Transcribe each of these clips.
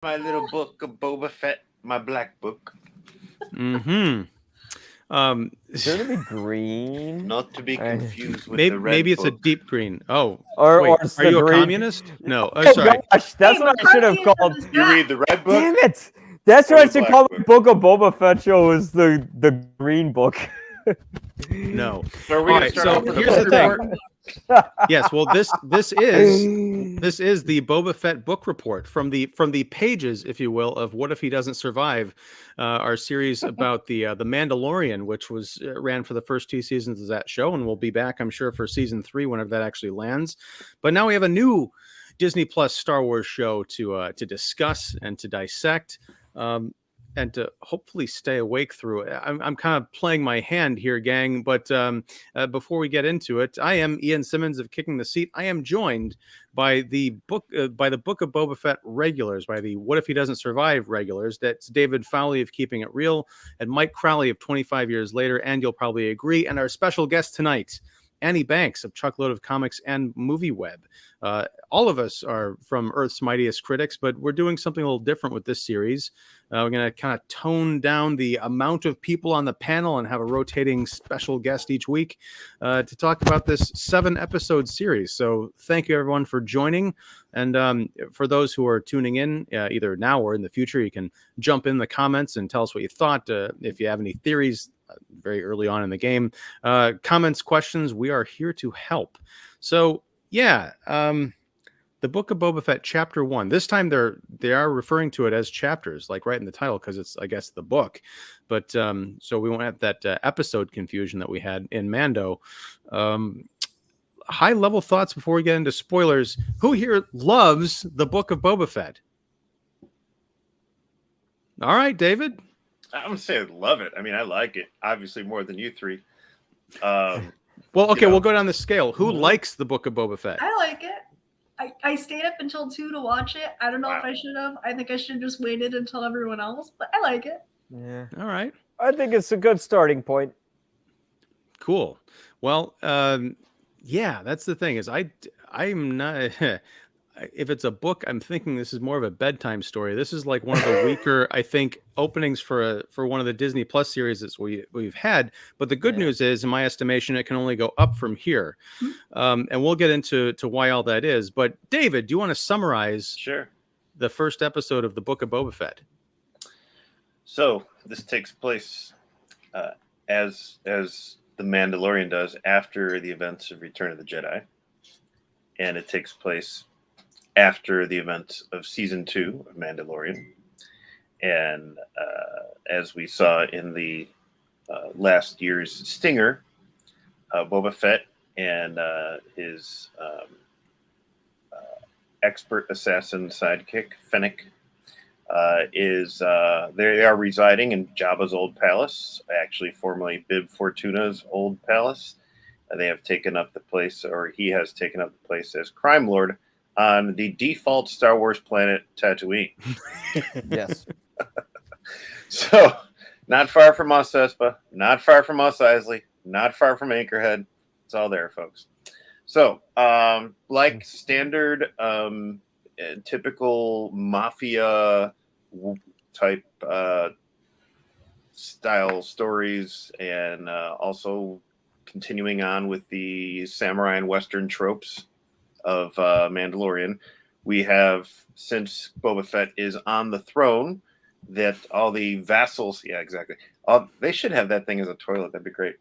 My little book of Boba Fett, my black book. Mm-hmm. Shouldn't it be green? Not to be confused with maybe the red it's a book. deep green. Oh, Or wait, it's are the you a green. communist? No, Oh sorry. gosh, that's Hey, what I should have McCarthyism called. is You back. read the red book? Damn it! That's Or what I the should black call book? the Book of Boba Fett show. Is the green book? No. So are we All going to right, start so off with a here's book the thing. report? Yes, well, this is the Boba Fett book report from the pages, if you will, of What If He Doesn't Survive, our series about the Mandalorian, which was ran for the first 2 seasons of that show, and we'll be back, I'm sure, for season 3 whenever that actually lands. But now we have a new Disney Plus Star Wars show to discuss and to dissect. And to hopefully stay awake through it. I'm kind of playing my hand here, gang. But before we get into it, I am Ian Simmons of Kicking the Seat. I am joined by the Book of Boba Fett regulars, by the What If He Doesn't Survive regulars. That's David Fowley of Keeping It Real and Mike Crowley of 25 Years Later. And you'll probably agree. And our special guest tonight, Annie Banks of Truckload of Comics and Movie Web. All of us are from Earth's Mightiest Critics, but we're doing something a little different with this series. We're going to kind of tone down the amount of people on the panel and have a rotating special guest each week to talk about this 7-episode series. So thank you, everyone, for joining. And for those who are tuning in, either now or in the future, you can jump in the comments and tell us what you thought. If you have any theories, very early on in the game, comments, questions, we are here to help. So yeah, the Book of Boba Fett Chapter 1. This time they are referring to it as chapters, like right in the title, because it's, I guess, the book. But so we won't have that episode confusion that we had in Mando. High level thoughts before we get into spoilers. Who here loves the Book of Boba Fett? All right, David. I'm going to say I love it. I mean, I like it, obviously, more than you three. Well, okay, we'll go down the scale. Who likes the Book of Boba Fett? I like it. I stayed up until 2 to watch it. I don't know if I should have. I think I should have just waited until everyone else, but I like it. Yeah. All right. I think it's a good starting point. Cool. Well, yeah, that's the thing is I'm not. If it's a book, I'm thinking this is more of a bedtime story. This is like one of the weaker, I think, openings for one of the Disney Plus series that we've had. But the good news is, in my estimation, it can only go up from here. And we'll get into why all that is. But David, do you want to summarize the first episode of the Book of Boba Fett? So this takes place as the Mandalorian does after the events of Return of the Jedi, and it takes place after the events of season 2 of Mandalorian. And as we saw in the last year's Stinger, Boba Fett and his expert assassin sidekick, Fennec, they are residing in Jabba's old palace, actually formerly Bib Fortuna's old palace. They have taken up the place, or he has taken up the place as crime lord on the default Star Wars planet Tatooine. Yes. So, not far from Mos Espa, not far from Mos Eisley, not far from Anchorhead. It's all there, folks. So, like standard, typical mafia type style stories, and also continuing on with the samurai and Western tropes of Mandalorian, we have, since Boba Fett is on the throne, that all the vassals, they should have that thing as a toilet. That'd be great.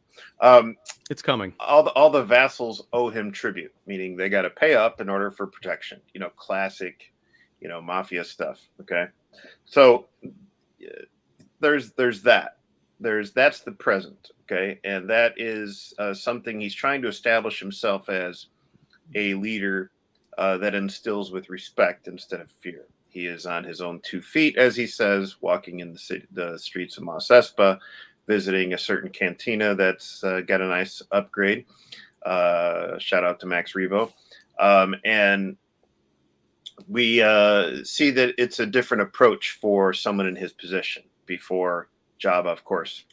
It's coming. All the vassals owe him tribute, meaning they got to pay up in order for protection. Classic, mafia stuff. Okay, so there's that. That's the present. Okay, and that is something he's trying to establish himself as a leader that instills with respect instead of fear. He is on his own 2 feet, as he says, walking in the streets of Mos Espa, visiting a certain cantina that's got a nice upgrade. Shout out to Max Rebo. And we see that it's a different approach for someone in his position. Before Jabba, of course,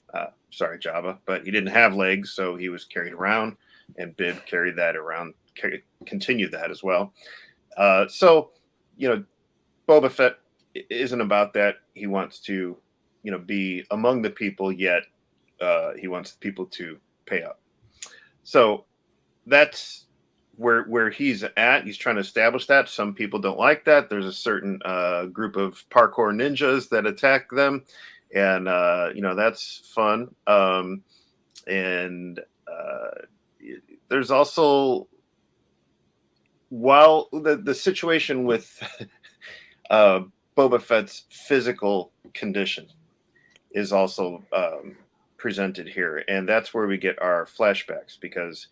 sorry, Jabba, but he didn't have legs, so he was carried around, and Bib carried that around, continued that as well. So, Boba Fett isn't about that. He wants to, be among the people, yet he wants the people to pay up. So that's where he's at. He's trying to establish that. Some people don't like that. There's a certain group of parkour ninjas that attack them, and that's fun. And there's also, while the situation with Boba Fett's physical condition is also presented here, and that's where we get our flashbacks, because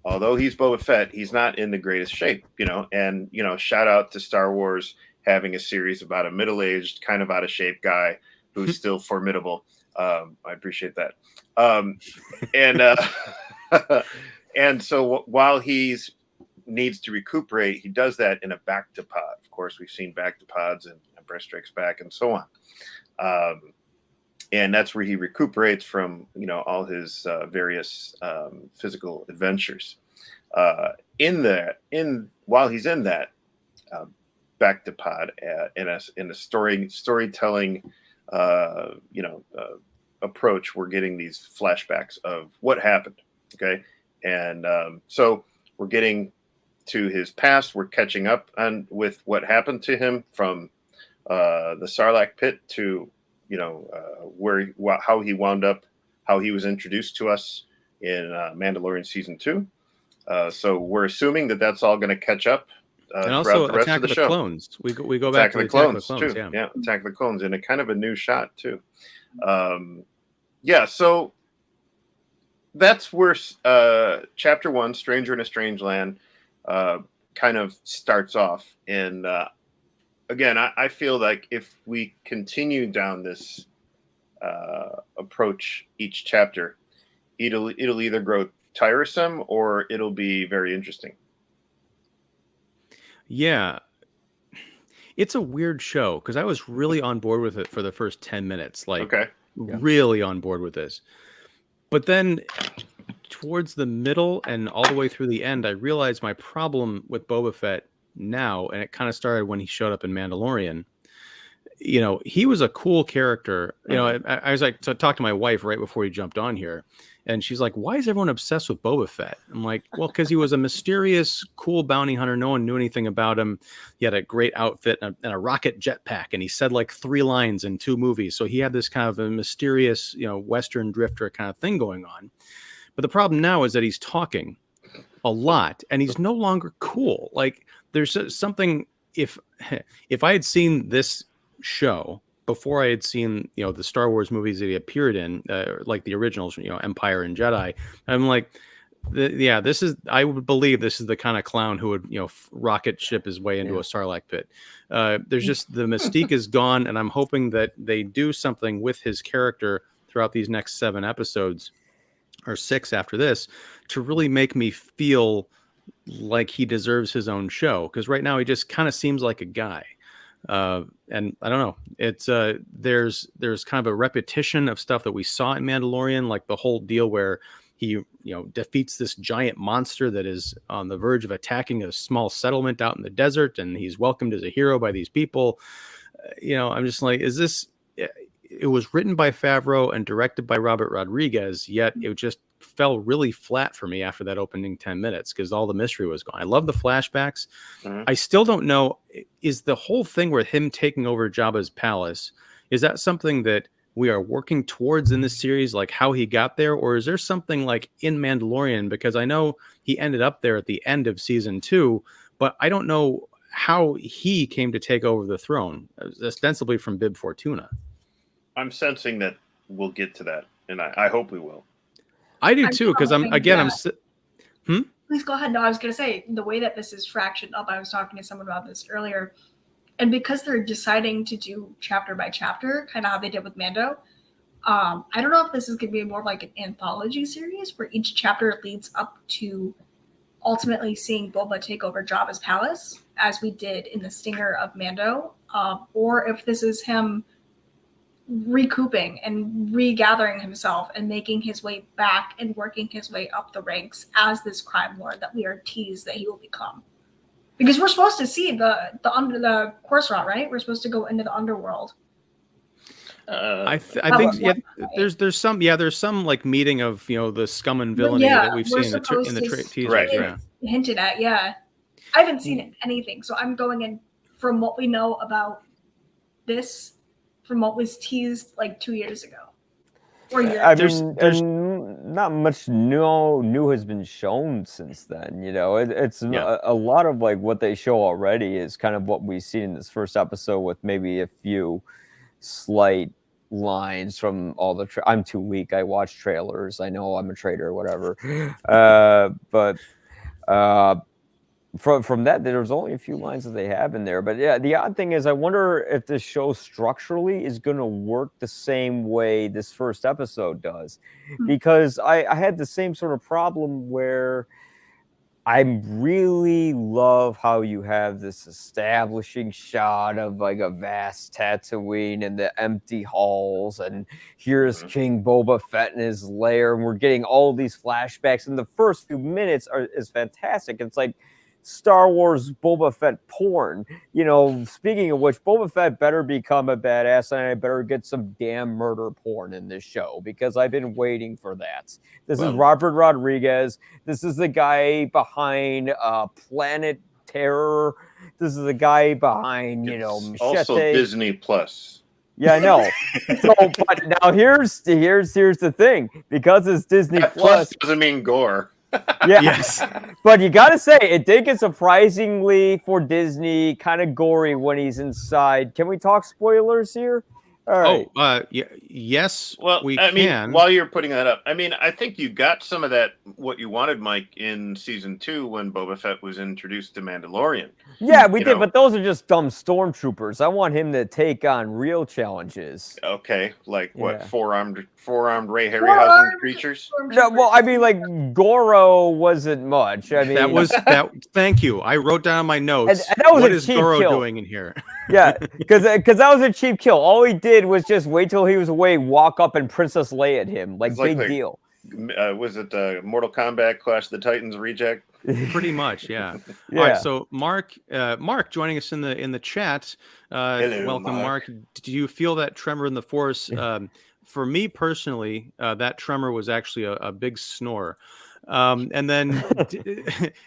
although he's Boba Fett, he's not in the greatest shape, and shout out to Star Wars having a series about a middle-aged, kind of out of shape guy who's still formidable. I appreciate that. And so while he's needs to recuperate, he does that in a back to pod. Of course, we've seen back to pods and Empire Strikes Back and so on. And that's where he recuperates from, all his various physical adventures. While he's in that back to pod in a storytelling, approach, we're getting these flashbacks of what happened. Okay, and so we're getting to his past. We're catching up with what happened to him from the Sarlacc pit to how he wound up, how he was introduced to us in Mandalorian season 2. So we're assuming that that's all going to catch up. And also the rest Attack of the the show. Clones. We go back to the Attack of the Clones Clones. too. Yeah, Attack of the Clones, and a kind of a new shot too. So that's where Chapter 1, Stranger in a Strange Land, kind of starts off. And again, I feel like if we continue down this approach each chapter, it'll either grow tiresome or it'll be very interesting. Yeah. It's a weird show because I was really on board with it for the first 10 minutes. Really on board with this. But then towards the middle and all the way through the end, I realized my problem with Boba Fett now, and it kind of started when he showed up in Mandalorian. He was a cool character. I was like, to talk to my wife right before he jumped on here, and she's like, why is everyone obsessed with Boba Fett? I'm like, well, because he was a mysterious, cool bounty hunter. No one knew anything about him. He had a great outfit and a rocket jetpack, and he said like 3 lines in 2 movies. So he had this kind of a mysterious, Western drifter kind of thing going on. But the problem now is that he's talking a lot, and he's no longer cool. Like, there's something, if I had seen this show before I had seen, the Star Wars movies that he appeared in, like the originals, Empire and Jedi, I'm like, I would believe this is the kind of clown who would, rocket ship his way into a Sarlacc pit. There's just, the mystique is gone, and I'm hoping that they do something with his character throughout these next 7 episodes, or 6 after this, to really make me feel like he deserves his own show. Because right now he just kind of seems like a guy. And I don't know, it's there's kind of a repetition of stuff that we saw in Mandalorian, like the whole deal where he defeats this giant monster that is on the verge of attacking a small settlement out in the desert, and he's welcomed as a hero by these people. I'm just like, is this, it was written by Favreau and directed by Robert Rodriguez, yet it just fell really flat for me after that opening 10 minutes because all the mystery was gone. I love the flashbacks. Mm-hmm. I still don't know, is the whole thing with him taking over Jabba's palace, is that something that we are working towards in this series, like how he got there? Or is there something like in Mandalorian? Because I know he ended up there at the end of season 2, but I don't know how he came to take over the throne, ostensibly from Bib Fortuna. I'm sensing that we'll get to that, and I hope we will. I do too, because Please go ahead. No, I was going to say, the way that this is fractioned up, I was talking to someone about this earlier, and because they're deciding to do chapter by chapter, kind of how they did with Mando, I don't know if this is going to be more like an anthology series where each chapter leads up to ultimately seeing Boba take over Jabba's palace, as we did in the stinger of Mando, or if this is him recouping and regathering himself and making his way back and working his way up the ranks as this crime lord that we are teased that he will become. Because we're supposed to see the course route, right? We're supposed to go into the underworld. I think there's some like meeting of the scum and villainy that we've seen in the teasers. Right. Yeah. Hinted at, yeah. I haven't seen anything, so I'm going in from what we know about this, from what was teased like 2 years ago. Or a year ago. There's not much new has been shown since then. It's a lot of like what they show already is kind of what we see in this first episode, with maybe a few slight lines from all the I'm too weak. I watch trailers. I know I'm a traitor or whatever. But from that, there's only a few lines that they have in there. But yeah, the odd thing is, I wonder if this show structurally is going to work the same way this first episode does, because I had the same sort of problem where I really love how you have this establishing shot of like a vast Tatooine and the empty halls, and here's King Boba Fett in his lair, and we're getting all these flashbacks. And the first few minutes is fantastic. It's like Star Wars Boba Fett porn. Speaking of which, Boba Fett better become a badass, and I better get some damn murder porn in this show, because I've been waiting for that. This is Robert Rodriguez. This is the guy behind Planet Terror. This is the guy behind, Machete. Also Disney Plus. Yeah, I know. But now here's the thing. Because it's Disney Plus doesn't mean gore. Yeah. Yes. But you got to say, it did get surprisingly, for Disney, kind of gory when he's inside. Can we talk spoilers here? All right. Yes. Well, we I can. mean, while you're putting that up, I think you got some of that, what you wanted, Mike, in season 2 when Boba Fett was introduced to Mandalorian. Yeah, we did, but those are just dumb stormtroopers. I want him to take on real challenges. Okay, like what, Yeah. four-armed Ray Harryhausen creatures? No, well, I mean, like, Goro wasn't much. I mean, that was that. Thank you. I wrote down my notes. And that was what a is cheap Goro kill. doing in here? Yeah, because that was a cheap kill. All he did was just wait till he was away, walk up, and Princess Leia at him. Like, big deal. Was it Mortal Kombat Clash of the Titans reject? Pretty much, yeah. Yeah. All right, so Mark joining us in the chat. Hello, welcome, Mark. Do you feel that tremor in the Force? For me personally, that tremor was actually a big snore. And then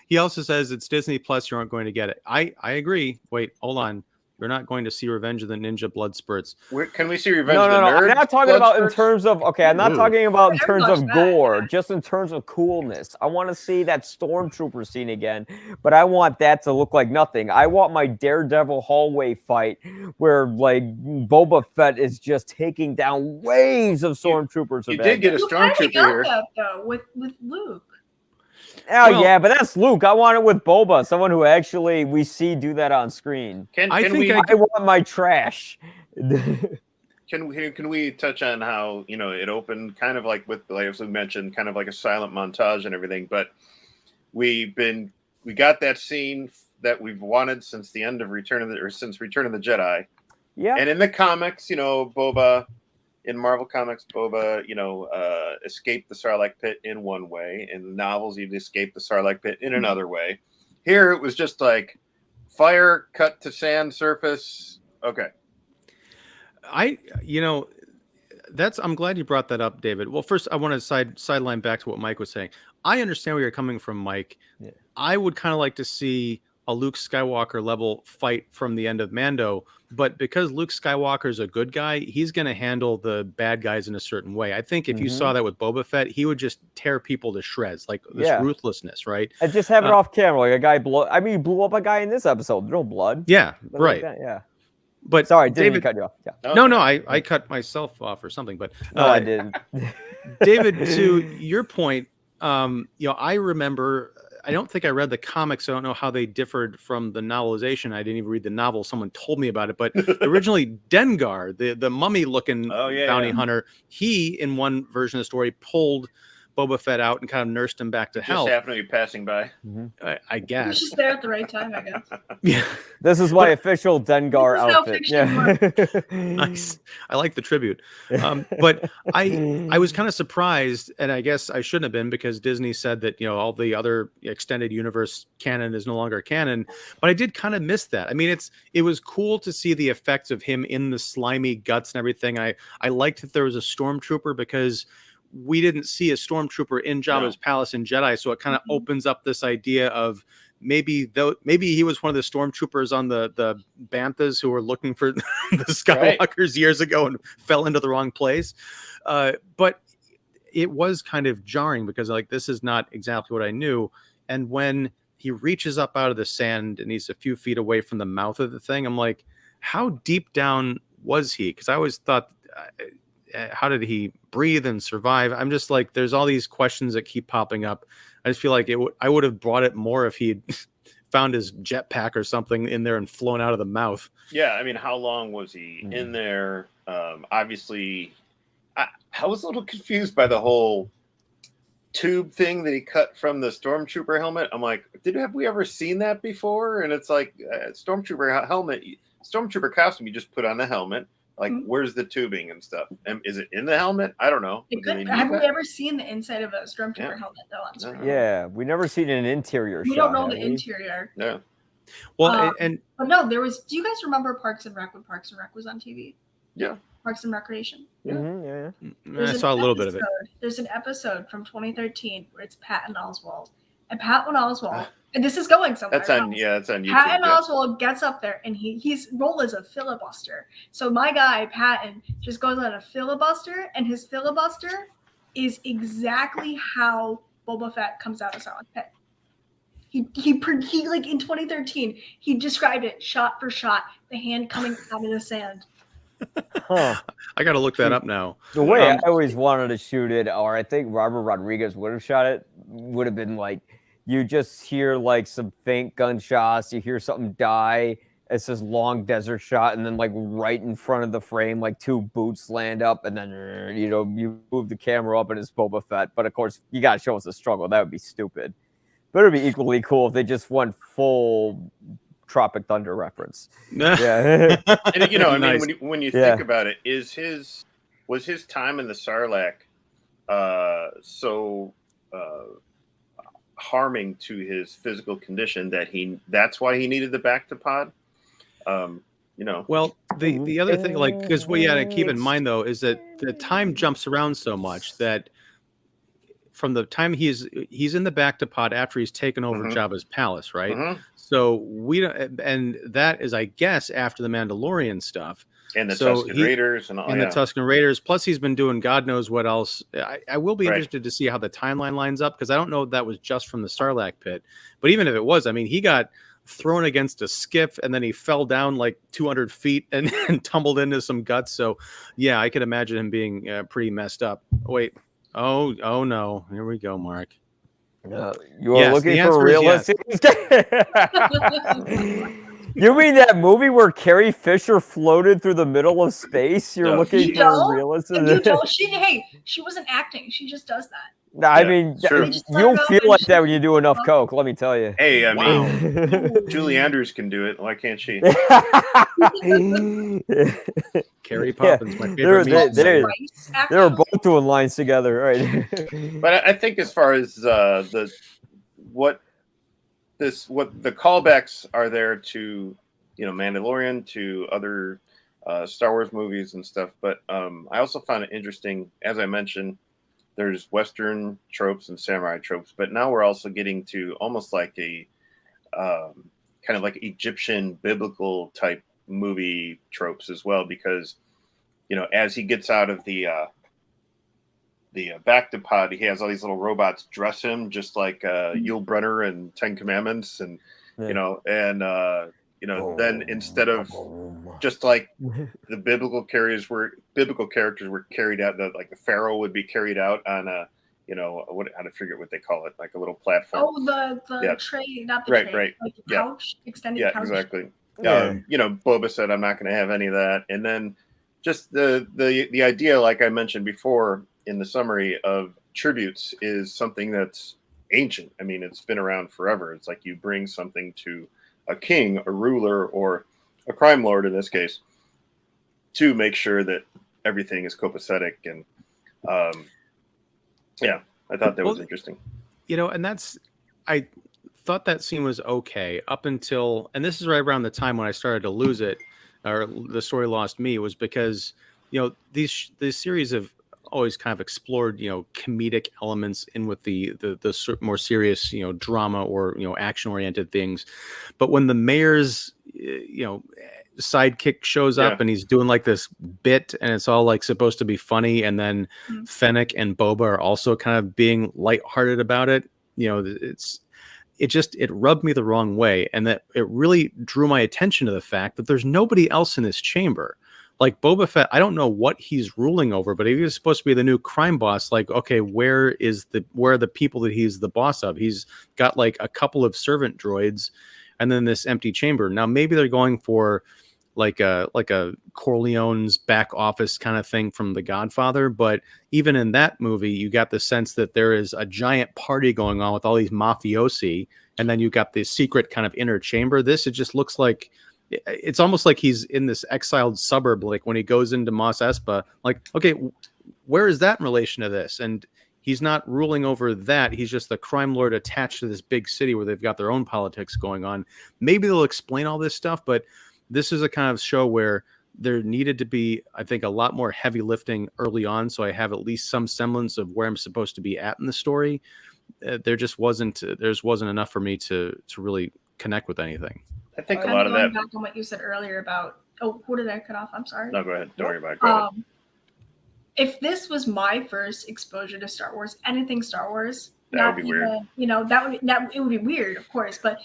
he also says it's Disney Plus. You aren't going to get it. I agree. Wait, hold on. You're not going to see Revenge of the Ninja blood spurts. Can we see Revenge No, of the Nerds? I'm not talking about in terms of, I'm not talking about in terms of Everyone's gore, back. just in terms of coolness. I want to see that stormtrooper scene again, but I want that to look like nothing. I want my Daredevil hallway fight where, like, Boba Fett is just taking down waves of stormtroopers. You did get a You kinda stormtrooper got here. that, though, with Luke. Oh, Well- yeah, but that's Luke. I want it with Boba, someone who actually we see do that on screen. I think I want my trash. Can we touch on how it opened kind of like with, like as we mentioned, kind of like a silent montage and everything, but we got that scene that we've wanted since the end of Return of the Jedi. Yeah. And in the comics, Boba, in Marvel Comics, Boba, escaped the Sarlacc pit in one way. In the novels, he'd escape the Sarlacc pit in another way. Here, it was just like fire, cut to sand surface. Okay. I'm glad you brought that up, David. Well, first, I want to sideline back to what Mike was saying. I understand where you're coming from, Mike. Yeah. I would kind of like to see a Luke Skywalker level fight from the end of Mando, but because Luke Skywalker is a good guy, he's going to handle the bad guys in a certain way. I think if you saw that with Boba Fett, he would just tear people to shreds, like this ruthlessness, right? And just have it off camera, like a guy he blew up a guy in this episode. No blood. Yeah, Nothing right. like that, yeah. But Sorry, didn't David, cut you off. Yeah. No, I cut myself off or something. But No, I didn't. David, to your point, I remember. I don't think I read the comics. I don't know how they differed from the novelization. I didn't even read the novel. Someone told me about it. But originally, Dengar, the mummy-looking bounty hunter, he, in one version of the story, pulled Boba Fett out and kind of nursed him back to Just health. happened to be passing by. I He was guess. just there at the right time, I guess. Yeah. This is my official Dengar This is how outfit. fiction Nice. I like the tribute. But I was kind of surprised, and I guess I shouldn't have been, because Disney said that, all the other extended universe canon is no longer canon. But I did kind of miss that. I mean, it was cool to see the effects of him in the slimy guts and everything. I liked that there was a stormtrooper, because we didn't see a stormtrooper in Jabba's palace in Jedi, so it kind of opens up this idea of maybe he was one of the stormtroopers on the banthas who were looking for the Skywalkers years ago and fell into the wrong place. But it was kind of jarring, because like, this is not exactly what I knew. And when he reaches up out of the sand and he's a few feet away from the mouth of the thing, I'm like, how deep down was he? Because I always thought, how did he breathe and survive? I'm just like, there's all these questions that keep popping up. I just feel like I would have brought it more if he'd found his jetpack or something in there and flown out of the mouth. Yeah, I mean, how long was he in there? Obviously, I was a little confused by the whole tube thing that he cut from the stormtrooper helmet. I'm like, have we ever seen that before? And it's like, stormtrooper helmet, stormtrooper costume, you just put on the helmet. Like, where's the tubing and stuff? And is it in the helmet? I don't know. Have we ever seen the inside of a stormtrooper helmet though on screen? Yeah, we never seen an interior shot. We don't know the interior. Yeah. Well, but no, there was. Do you guys remember Parks and Rec when Parks and Rec was on TV? Yeah. Parks and Recreation. Yeah. I saw a little bit of it. There's an episode from 2013 where it's Patton Oswalt, and Patton Oswalt, and this is going somewhere. That's on YouTube. Patton Oswalt gets up there, and his role is a filibuster. So my guy Patton just goes on a filibuster, and his filibuster is exactly how Boba Fett comes out of Silent Pit. He like in 2013, he described it shot for shot, the hand coming out of the sand. Huh. I got to look that up now. The way I always wanted to shoot it, or I think Robert Rodriguez would have shot it, would have been like, you just hear like some faint gunshots, you hear something die. It's this long desert shot, and then like right in front of the frame, like two boots land up, and then you move the camera up, and it's Boba Fett. But of course, you gotta show us a struggle. That would be stupid. But it'd be equally cool if they just went full Tropic Thunder reference. Yeah. And, I Nice. mean, when you think about it, was his time in the Sarlacc so harming to his physical condition that's why he needed the back to pod? Well, the other thing, like, because what you got to keep in mind though is that the time jumps around so much that from the time he's in the back to pod after he's taken over Jabba's palace, right? So we don't, and that is, I guess, after the Mandalorian stuff and the Tusken Raiders and all. And the Tusken Raiders. Plus, he's been doing God knows what else. I will be interested to see how the timeline lines up, because I don't know if that was just from the Sarlacc pit. But even if it was, I mean, he got thrown against a skiff and then he fell down like 200 feet and tumbled into some guts. So, yeah, I could imagine him being pretty messed up. Wait. Oh no. Here we go, Mark. You are looking for realistic. You mean that movie where Carrie Fisher floated through the middle of space? You're looking for realistic. She wasn't acting. She just does that. I mean, you'll feel like that when you do enough coke. Let me tell you. Hey, I mean, Julie Andrews can do it. Why can't she? Carrie Poppins, my favorite. They were both doing lines together, right? But I think as far as what the callbacks are there to Mandalorian, to other Star Wars movies and stuff. But I also found it interesting, as I mentioned. There's Western tropes and samurai tropes, but now we're also getting to almost like a kind of like Egyptian biblical type movie tropes as well, because as he gets out of the back to pod, he has all these little robots dress him just like Yul Brynner and Ten Commandments, and then instead of just like the biblical characters were carried out, like the Pharaoh would be carried out on a I forget what they call it, like a little platform. Oh, the tray, not the tray, like the couch, extended couch. Exactly. Boba said, "I'm not going to have any of that," and then just the idea, like I mentioned before in the summary, of tributes is something that's ancient. I mean, it's been around forever. It's like you bring something to a king, a ruler, or a crime lord in this case, to make sure that everything is copacetic. And yeah, I thought that was interesting. You know, and I thought that scene was okay up until, and this is right around the time when I started to lose it, or the story lost me, was because, you know, these series have always kind of explored, you know, comedic elements in with the more serious, you know, drama or, you know, action oriented things. But when the mayor's, you know, sidekick shows up and he's doing like this bit and it's all like supposed to be funny, and then Fennec and Boba are also kind of being lighthearted about it, you know, it rubbed me the wrong way, and that it really drew my attention to the fact that there's nobody else in this chamber. Like Boba Fett, I don't know what he's ruling over, but if he's supposed to be the new crime boss, like, okay, where are the people that he's the boss of? He's got like a couple of servant droids and then this empty chamber. Now maybe they're going for like a Corleone's back office kind of thing from The Godfather, but even in that movie, you got the sense that there is a giant party going on with all these mafiosi, and then you got this secret kind of inner chamber. It just looks like it's almost like he's in this exiled suburb, like when he goes into Mos Espa, like, okay, where is that in relation to this? And he's not ruling over that. He's just the crime lord attached to this big city where they've got their own politics going on. Maybe they'll explain all this stuff, but this is a kind of show where there needed to be, I think, a lot more heavy lifting early on, so I have at least some semblance of where I'm supposed to be at in the story. There wasn't enough for me to really connect with anything. I think a lot of that. Back on what you said earlier about, who did I cut off? I'm sorry. No, go ahead. Don't worry about it. Go ahead. If this was my first exposure to Star Wars, anything Star Wars, that would be weird. You know, it would be weird, of course, but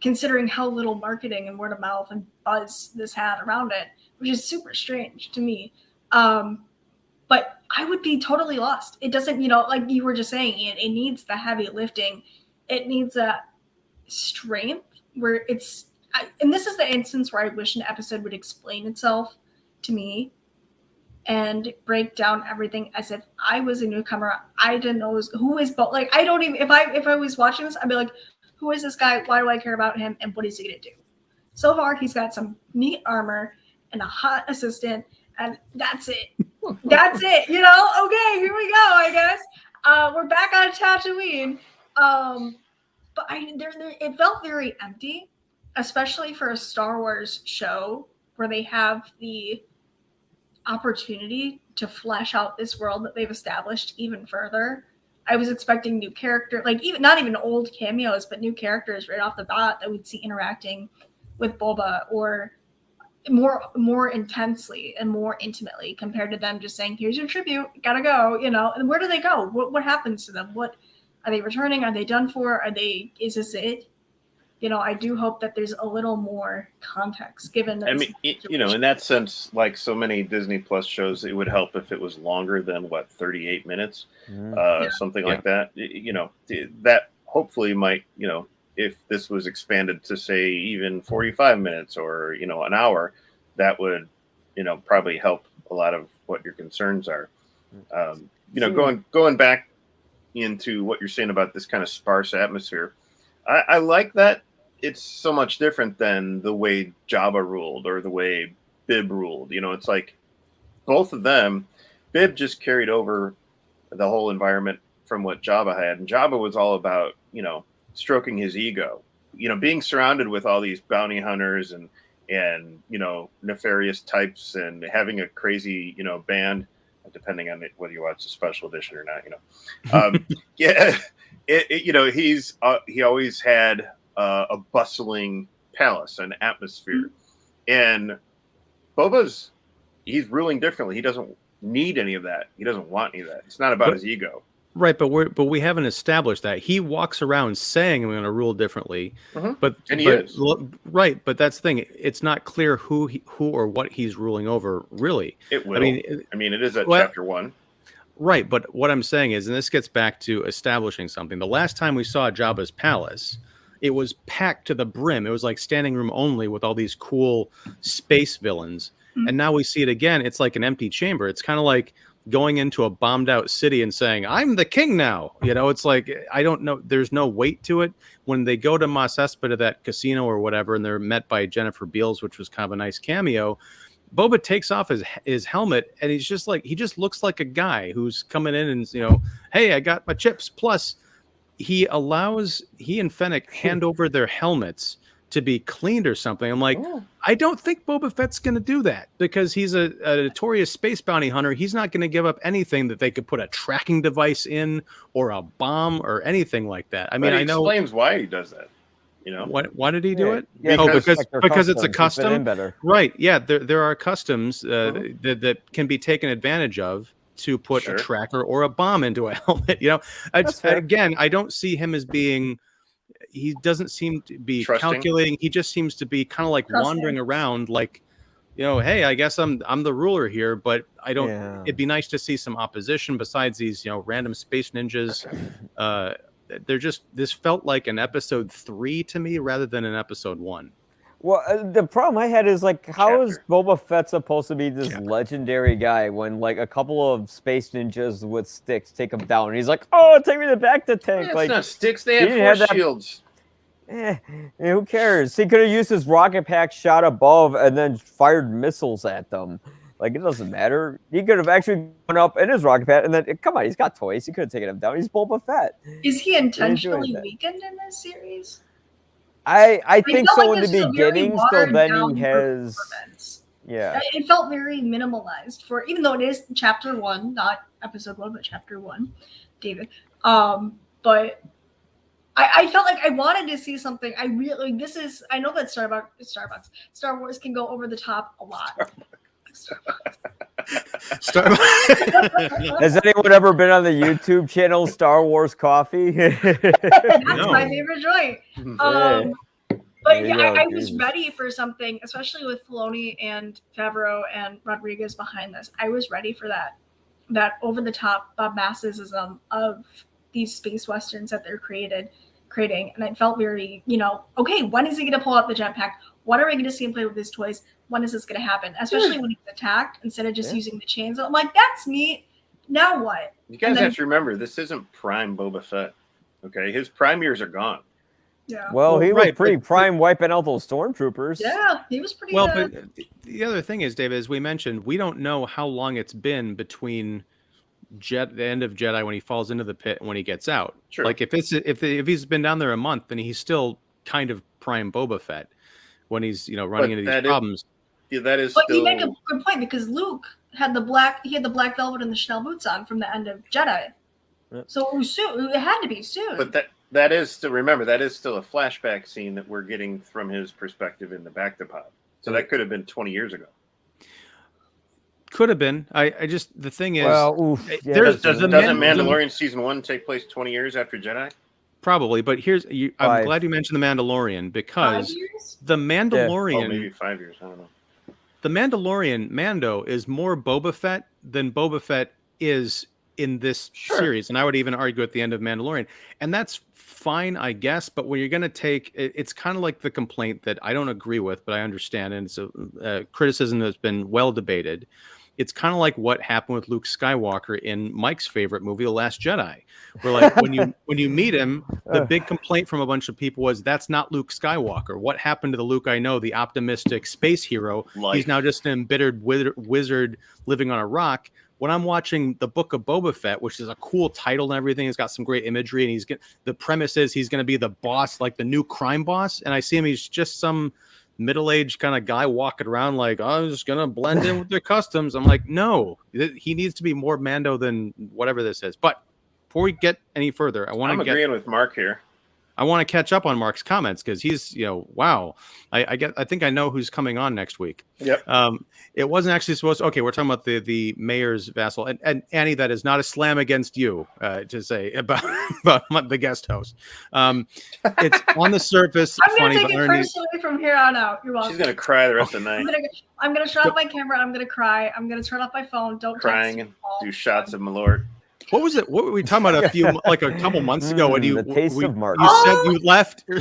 considering how little marketing and word of mouth and buzz this had around it, which is super strange to me. But I would be totally lost. It doesn't, you know, like you were just saying, it needs the heavy lifting. It needs a strength where and this is the instance where I wish an episode would explain itself to me and break down everything as if I was a newcomer. I didn't know who is, but like, I don't even, if I was watching this, I'd be like, who is this guy? Why do I care about him? And what is he going to do? So far, he's got some neat armor and a hot assistant, and that's it. That's it. You know, okay, here we go, I guess. We're back on Tatooine. But it felt very empty, especially for a Star Wars show where they have the opportunity to flesh out this world that they've established even further. I was expecting new character, like not even old cameos, but new characters right off the bat that we'd see interacting with Boba, or more intensely and more intimately, compared to them just saying, "Here's your tribute, gotta go," you know. And where do they go? What happens to them? What are they returning? Are they done for? Is this it? You know, I do hope that there's a little more context given that. I mean, you know, in that sense, like so many Disney Plus shows, it would help if it was longer than 38 minutes, something like that. You know, that hopefully might, you know, if this was expanded to say even 45 minutes or, you know, an hour, that would, you know, probably help a lot of what your concerns are. You know, going back into what you're saying about this kind of sparse atmosphere, I like that it's so much different than the way Jabba ruled or the way Bib ruled. You know, it's like both of them, Bib just carried over the whole environment from what Jabba had. And Jabba was all about, you know, stroking his ego, you know, being surrounded with all these bounty hunters and, you know, nefarious types, and having a crazy, you know, band, depending on whether you watch the special edition or not, you know. Yeah. You know, he always had a bustling palace, an atmosphere, and he's ruling differently. He doesn't need any of that. He doesn't want any of that. It's not about his ego, right? But we haven't established that. He walks around saying, "I'm going to rule differently," but he is right. But that's the thing. It's not clear who or what he's ruling over. Really, it will. I mean, it is at chapter 1. Right, but what I'm saying is, and this gets back to establishing something. The last time we saw Jabba's palace, it was packed to the brim. It was like standing room only with all these cool space villains. And now we see it again. It's like an empty chamber. It's kind of like going into a bombed out city and saying, "I'm the king now." It's like, I don't know. There's no weight to it. When they go to Mos Espa, to that casino or whatever, and they're met by Jennifer Beals, which was kind of a nice cameo. Boba takes off his helmet, and he just looks like a guy who's coming in and, hey, I got my chips. Plus, he and Fennec hand over their helmets to be cleaned or something. I'm like, I don't think Boba Fett's going to do that, because he's a notorious space bounty hunter. He's not going to give up anything that they could put a tracking device in or a bomb or anything like that. I mean, I know explains why he does that. Why did he do it? Yeah, because it's a custom, better. right? Yeah, there are customs that can be taken advantage of to put a tracker or a bomb into a helmet. Again, I don't see him as being. He doesn't seem to be calculating. He just seems to be kind of like wandering around, like, hey, I guess I'm the ruler here, but I don't. Yeah. It'd be nice to see some opposition besides these, random space ninjas. This felt like an episode 3 to me rather than an episode 1. Well, the problem I had is, like, how is Boba Fett supposed to be this legendary guy when, like, a couple of space ninjas with sticks take him down? And he's like, "Oh, take me back to tank." It's like, not sticks; they had force shields. Who cares? He could have used his rocket pack shot above and then fired missiles at them. Like, it doesn't matter. He could have actually gone up in his rocket pad and then, come on, he's got toys. He could have taken him down. He's Boba Fett. Is he intentionally weakened in this series? I think so in the beginning, so then he has... Yeah. It felt very minimalized for, even though it is chapter 1, not episode 1, but chapter 1, David. But I felt like I wanted to see something. I know that Star Wars can go over the top a lot. Has anyone ever been on the YouTube channel Star Wars Coffee? That's my favorite joint. But yeah, I was ready for something, especially with Filoni and Favreau and Rodriguez behind this. I was ready for that over the top massivism of these space westerns that they're creating, and it felt very, okay, when is he going to pull out the jetpack? When are we going to see him play with his toys? When is this going to happen? Especially when he's attacked instead of just using the chains. I'm like, that's neat. Now what? You guys have to remember, this isn't prime Boba Fett. Okay, his prime years are gone. Yeah. Well, he was pretty prime wiping out those stormtroopers. Yeah, he was pretty. Well, but the other thing is, Dave, as we mentioned, we don't know how long it's been between the end of Jedi when he falls into the pit and when he gets out. Sure. Like if he's been down there a month, then he's still kind of prime Boba Fett when he's running into these problems. That is. But you make a good point, because Luke had the black velvet and the Chanel boots on from the end of Jedi, so it was soon. It had to be soon. But that is still, remember, that is still a flashback scene that we're getting from his perspective in the Bacta-pod. So that could have been 20 years ago. Could have been. I just, the thing is, doesn't Mandalorian season 1 take place 20 years after Jedi? Probably, but I'm glad you mentioned the Mandalorian, because the Mandalorian, maybe 5 years. I don't know. The Mandalorian, Mando, is more Boba Fett than Boba Fett is in this series, and I would even argue at the end of Mandalorian, and that's fine, I guess. But when you're going to take, it's kind of like the complaint that I don't agree with, but I understand, and it's a criticism that's been well debated. It's kind of like what happened with Luke Skywalker in Mike's favorite movie, The Last Jedi, where, like, when you meet him, the big complaint from a bunch of people was, that's not Luke Skywalker. What happened to the Luke I know, the optimistic space hero? He's now just an embittered wizard living on a rock. When I'm watching the Book of Boba Fett, which is a cool title and everything, it's got some great imagery, and the premise is he's going to be the boss, like the new crime boss, and I see him, he's just some middle-aged kind of guy walking around like, I'm just gonna blend in with their customs. I'm like, no, he needs to be more Mando than whatever this is. But before we get any further, I'm agreeing with Mark here. I want to catch up on Mark's comments, because he's, wow. I think I know who's coming on next week. Yep. It wasn't actually supposed to. Okay, we're talking about the mayor's vassal, and Annie, that is not a slam against you to say about the guest host. It's on the surface. I'm gonna take it personally from here on out. You're welcome. She's gonna cry the rest of the night. I'm gonna shut off my camera. I'm gonna cry. I'm gonna turn off my phone. Don't crying and do shots of Malort. What was it? What were we talking about a couple months ago when you said you left? I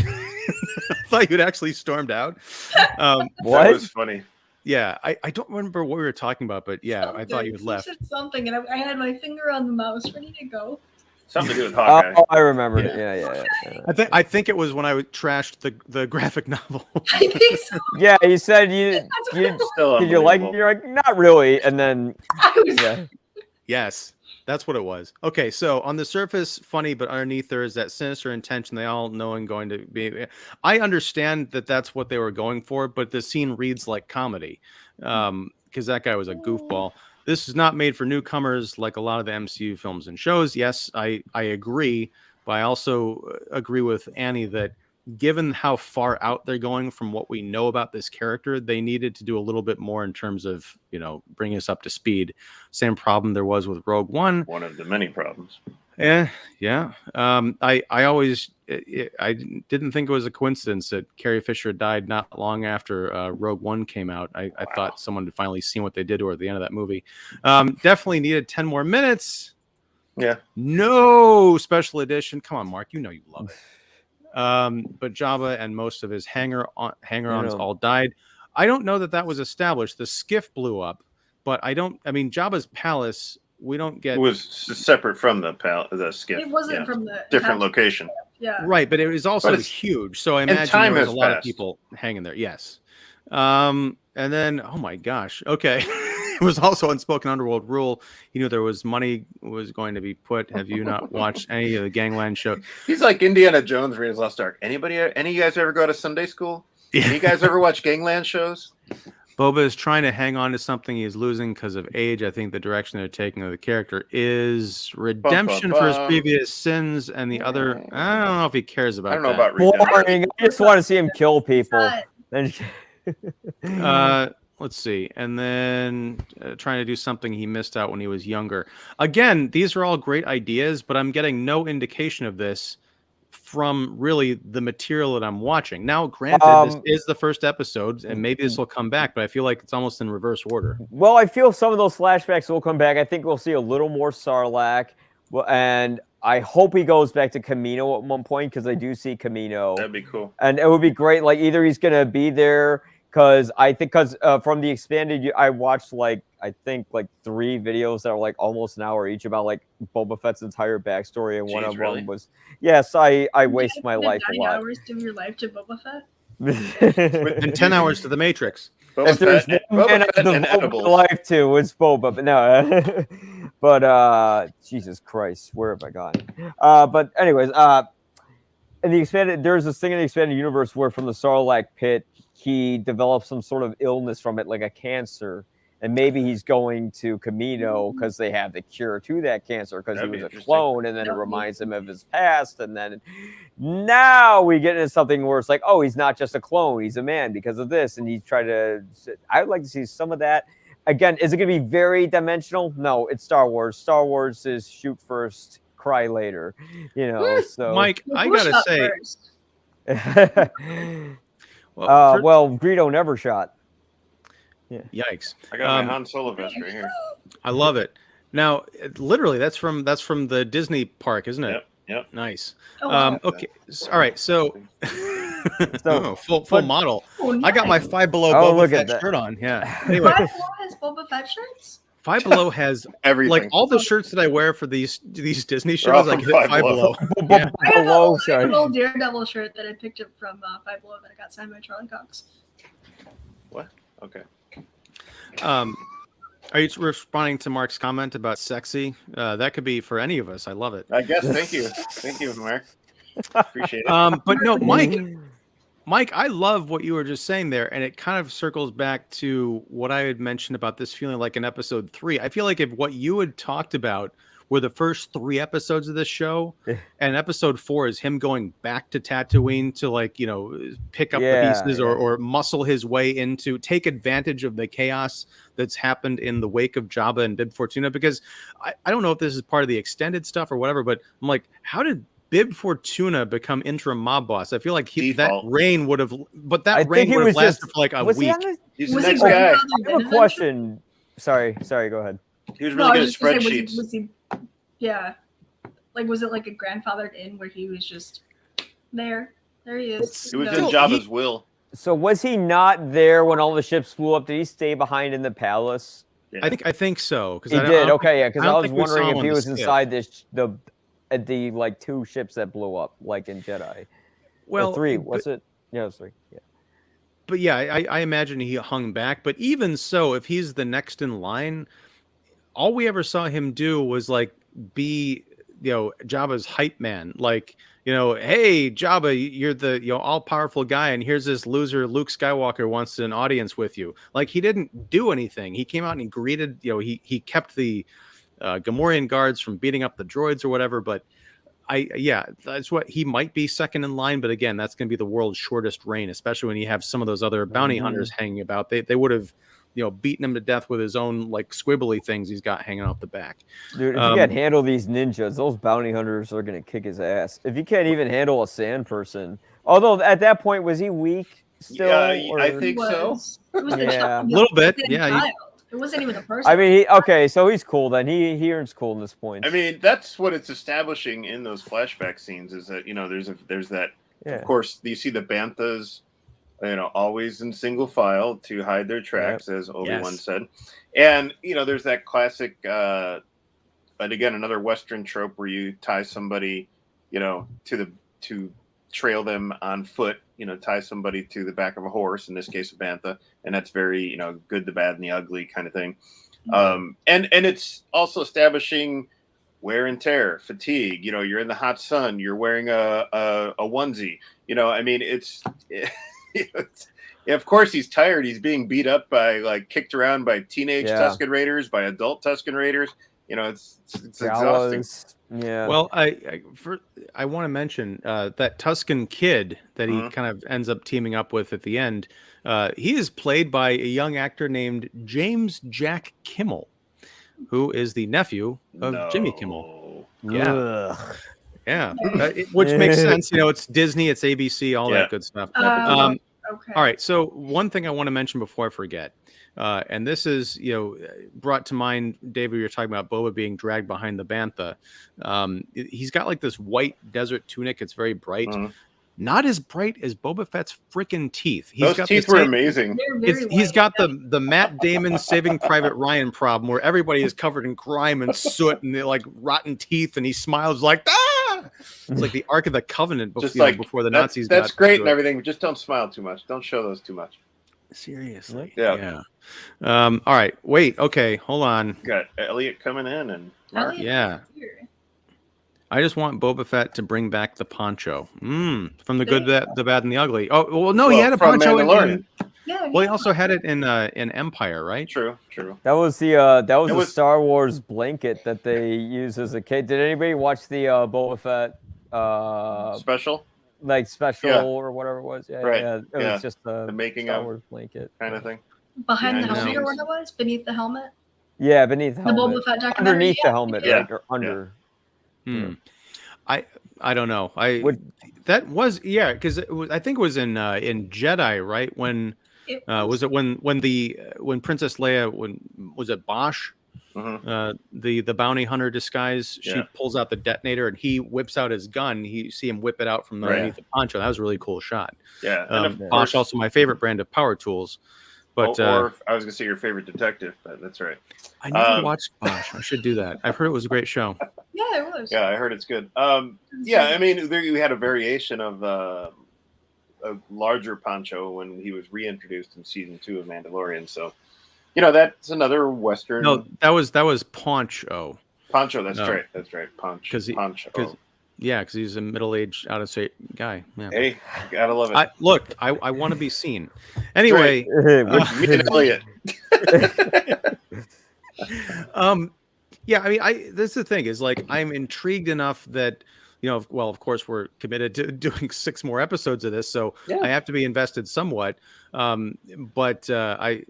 thought you'd actually stormed out. That was funny. Yeah, I don't remember what we were talking about, but yeah, I thought you had left. said something, and I had my finger on the mouse, ready to go. Something to do with Hawkeye. Oh, I remembered it. Yeah. I think it was when I trashed the graphic novel. I think so. Yeah, you said you Still did you like it? unbelievable. You're like, not really, and then I was yeah. Yes, that's what it was. Okay, so on the surface, funny, but underneath there is that sinister intention they all know and going to be. I understand that that's what they were going for, but the scene reads like comedy because that guy was a goofball. This is not made for newcomers like a lot of the MCU films and shows. Yes, I agree, but I also agree with Annie that given how far out they're going from what we know about this character, they needed to do a little bit more in terms of, bringing us up to speed. Same problem there was with Rogue One. One of the many problems. Yeah. I always I didn't think it was a coincidence that Carrie Fisher died not long after Rogue One came out. I thought someone had finally seen what they did to her at the end of that movie. Definitely needed 10 more minutes. Yeah. No special edition. Come on, Mark. You know you love it. But Jabba and most of his hanger-ons all died. I don't know that was established. The skiff blew up, but Jabba's palace, we don't get... It was separate from the skiff. It wasn't from the different location. Yeah. Right, but it was also huge. So I imagine there was a lot of people hanging there. Yes. And then, oh my gosh. Okay. It was also unspoken underworld rule. He knew there was money was going to be put. Have you not watched any of the Gangland show? He's like Indiana Jones, Raiders of the Lost Ark. Any of you guys ever go to Sunday school? Any you guys ever watch Gangland shows? Boba is trying to hang on to something he's losing because of age. I think the direction they're taking of the character is redemption for his previous sins, and the other, I don't know if he cares about. I don't know about redemption. Boring. I just want to see him kill people. Let's see. And then trying to do something he missed out when he was younger. Again, these are all great ideas, but I'm getting no indication of this from really the material that I'm watching. Now, granted, this is the first episode, and maybe this will come back, but I feel like it's almost in reverse order. Well, I feel some of those flashbacks will come back. I think we'll see a little more Sarlacc, and I hope he goes back to Kamino at one point, because I do see Kamino. That'd be cool. And it would be great. Like, either he's going to be there, because from the expanded, I watched I think 3 videos that are like almost an hour each about like Boba Fett's entire backstory, and one of them was I waste my life a lot. 9 hours of your life to Boba Fett, and 10 hours to the Matrix. If there's one man I devote my life to, it's Boba. But no, but Jesus Christ, where have I gone? But anyways, in the expanded, there's this thing in the expanded universe where from the Sarlacc pit, he develops some sort of illness from it, like a cancer. And maybe he's going to Kamino because they have the cure to that cancer, because he was a clone, and then it reminds him of his past. And then now we get into something where it's like, oh, he's not just a clone, he's a man because of this. And I would like to see some of that. Again, is it going to be very dimensional? No, it's Star Wars. Star Wars is shoot first, cry later. So Mike, I gotta say, well, Greedo never shot. Yeah. Yikes! I got my Han Solo vest right here. I love it. Now, literally, that's from the Disney park, isn't it? Yep. Nice. Oh, wow. Okay. All right. So, full model. Oh, nice. I got my Five Below Boba Fett shirt on. Yeah. Anyway, Five Below has Boba Fett shirts. Five Below has everything. Like all the shirts that I wear for these Disney shows. I get Five Below. I have a little Daredevil shirt that I picked up from Five Below that I got signed by Charlie Cox. What? Okay. Are you responding to Mark's comment about sexy? That could be for any of us. I love it. I guess. Thank you, Mark. Appreciate it. But no, Mike, I love what you were just saying there, and it kind of circles back to what I had mentioned about this feeling like in episode 3. I feel like if what you had talked about were the first 3 episodes of this show, and episode 4 is him going back to Tatooine to pick up the pieces or muscle his way into, take advantage of the chaos that's happened in the wake of Jabba and Bib Fortuna, because I don't know if this is part of the extended stuff or whatever, but I'm like, how did Bib Fortuna become interim mob boss? I feel like that reign would have, but that reign would have lasted for like a week. He's the next guy. I have a question. Sorry, go ahead. He was really good at spreadsheets. Was it like a grandfathered in where he was just there? There he is. It was in Jabba's will. So was he not there when all the ships flew up? Did he stay behind in the palace? Yeah. I think so. He did. Okay, yeah. Because I was think we saw wondering him if on he the was skiff. inside the like 2 ships that blew up, like in Jedi. Well, or 3. but- Was it? Yeah, it was 3. Yeah. But yeah, I imagine he hung back. But even so, if he's the next in line, all we ever saw him do was like be, Jabba's hype man. Like, hey, Jabba, you're the all powerful guy, and here's this loser Luke Skywalker wants an audience with you. Like, he didn't do anything. He came out and he greeted. He kept the Gamorrean guards from beating up the droids or whatever. But that's what he might be second in line. But again, that's going to be the world's shortest reign, especially when you have some of those other bounty hunters hanging about. They would have, beaten him to death with his own like squibbly things he's got hanging off the back. Dude, if you can't handle these ninjas, those bounty hunters are gonna kick his ass. If you can't even handle a sand person, although at that point was he weak still? I think so. It was the Yeah. child. A little bit, It was yeah, a child. It wasn't even a person. I mean, okay, so he's cool then. He earns coolness points. I mean, that's what it's establishing in those flashback scenes is that there's that. yeah. Of course, you see the banthas, always in single file to hide their tracks, as Obi-Wan said, and there's that classic. And again, another Western trope where you tie somebody, to trail them on foot. Tie somebody to the back of a horse. In this case, a bantha, and that's very good, the bad, and the ugly kind of thing. And it's also establishing wear and tear, fatigue. You're in the hot sun. You're wearing a onesie. I mean, it's of course he's tired. He's being beat up by kicked around by teenage Tusken Raiders, by adult Tusken Raiders. It's exhausting. Yeah. Well, I want to mention that Tusken kid that he kind of ends up teaming up with at the end. He is played by a young actor named James Jack Kimmel, who is the nephew of Jimmy Kimmel. Yeah. Ugh. Yeah, which makes sense. It's Disney, it's ABC, all that good stuff. Okay. All right. So one thing I want to mention before I forget, and this is, brought to mind, David, you're talking about Boba being dragged behind the bantha. He's got like this white desert tunic. It's very bright. Not as bright as Boba Fett's freaking teeth. Those teeth were amazing. He's got the Matt Damon Saving Private Ryan problem where everybody is covered in grime and soot and like rotten teeth, and he smiles like, ah! It's like the Ark of the Covenant before the Nazis. That's great and everything, but just don't smile too much. Don't show those too much. Seriously. Yeah. All right. Wait. Okay. Hold on. Got Elliot coming in and Mark. Yeah. I just want Boba Fett to bring back the poncho. From the good, the bad, and the ugly. Oh, well, no, he had a poncho in. Well, he also had it in Empire, right? True. That was the Star Wars blanket that they used as a kid. Did anybody watch the Boba Fett special? Like special or whatever it was. It was just the making Star of Wars blanket kind of thing. Behind the helmet or what it was? Beneath the helmet? Yeah, beneath the helmet. Boba Fett documentary? Underneath the helmet, or under. I don't know. That was because I think it was in Jedi, right? When was it when Princess Leia was it Bosch? The bounty hunter disguise, she pulls out the detonator and he whips out his gun. You see him whip it out from underneath the poncho. That was a really cool shot. Yeah, and Bosch also my favorite brand of power tools. But or I was gonna say your favorite detective, but that's right. I never watched Bosch. I should do that. I've heard it was a great show. Yeah, it was. Yeah, I heard it's good. Yeah, I mean, we had a variation of a larger poncho when he was reintroduced in season 2 of Mandalorian. So, that's another Western. No, that was Poncho. Poncho, that's right. That's right. Poncho. Yeah, because he's a middle-aged, out-of-state guy. Yeah. Hey, gotta love it. I want to be seen. Anyway, me and Elliot. Yeah, I mean, this is the thing is like I'm intrigued enough that well, of course we're committed to doing 6 more episodes of this, so I have to be invested somewhat. But I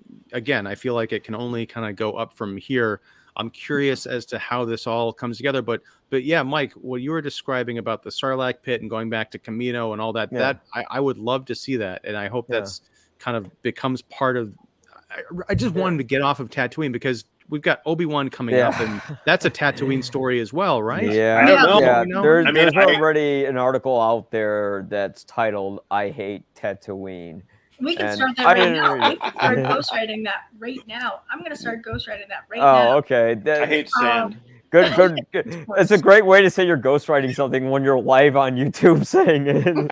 feel like it can only kind of go up from here. I'm curious as to how this all comes together, but yeah, Mike, what you were describing about the Sarlacc pit and going back to Camino and all that, that I would love to see that, and I hope that's kind of becomes part of. I just want him to get off of Tatooine because we've got Obi-Wan coming up, and that's a Tatooine story as well, right? Yeah, I don't know. Yeah. There's already an article out there that's titled "I Hate Tatooine." We can And start that I right didn't now. read We it. can start ghostwriting that right now. I'm gonna start ghostwriting that right Oh, now. okay. I hate sand. Good, good, good. It's a great way to say you're ghostwriting something when you're live on YouTube saying it.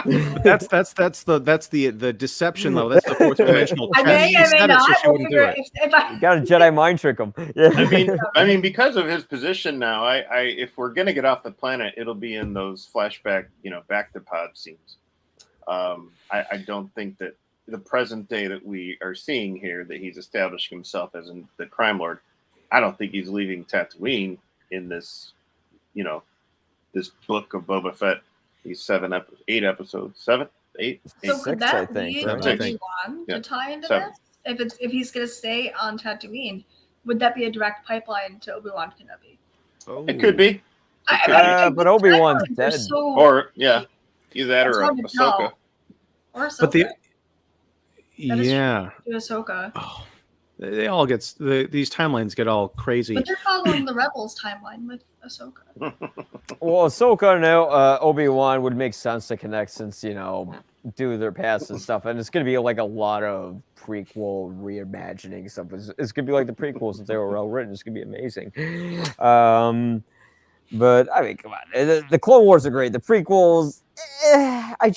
But that's the deception level. That's the fourth dimensional I chess. may, She I may said it, so not. she We'll wouldn't do figure it. if I You got to Jedi mind trick them. Yeah. I mean, because of his position now, I if we're gonna get off the planet, it'll be in those flashback, back to pod scenes. I don't think that the present day that we are seeing here, that he's establishing himself as the crime lord. I don't think he's leaving Tatooine in this, this book of Boba Fett. These 8 episodes, 7, 8. So Six, could I that think, lead right? Obi-Wan Yeah. to tie into 7. this? If he's gonna stay on Tatooine, would that be a direct pipeline to Obi-Wan Kenobi? It could be, But Obi-Wan's timelines are dead. so- or either that It's or hard to Ahsoka. tell. Or Ahsoka. But the That is yeah, to Ahsoka. oh, they all these timelines get all crazy. But they're following the Rebels timeline with Ahsoka. Well, Ahsoka and Obi-Wan would make sense to connect since, do their past and stuff. And it's going to be like a lot of prequel reimagining stuff. It's going to be like the prequels since they were well written. It's going to be amazing. But, I mean, come on. The Clone Wars are great. The prequels, I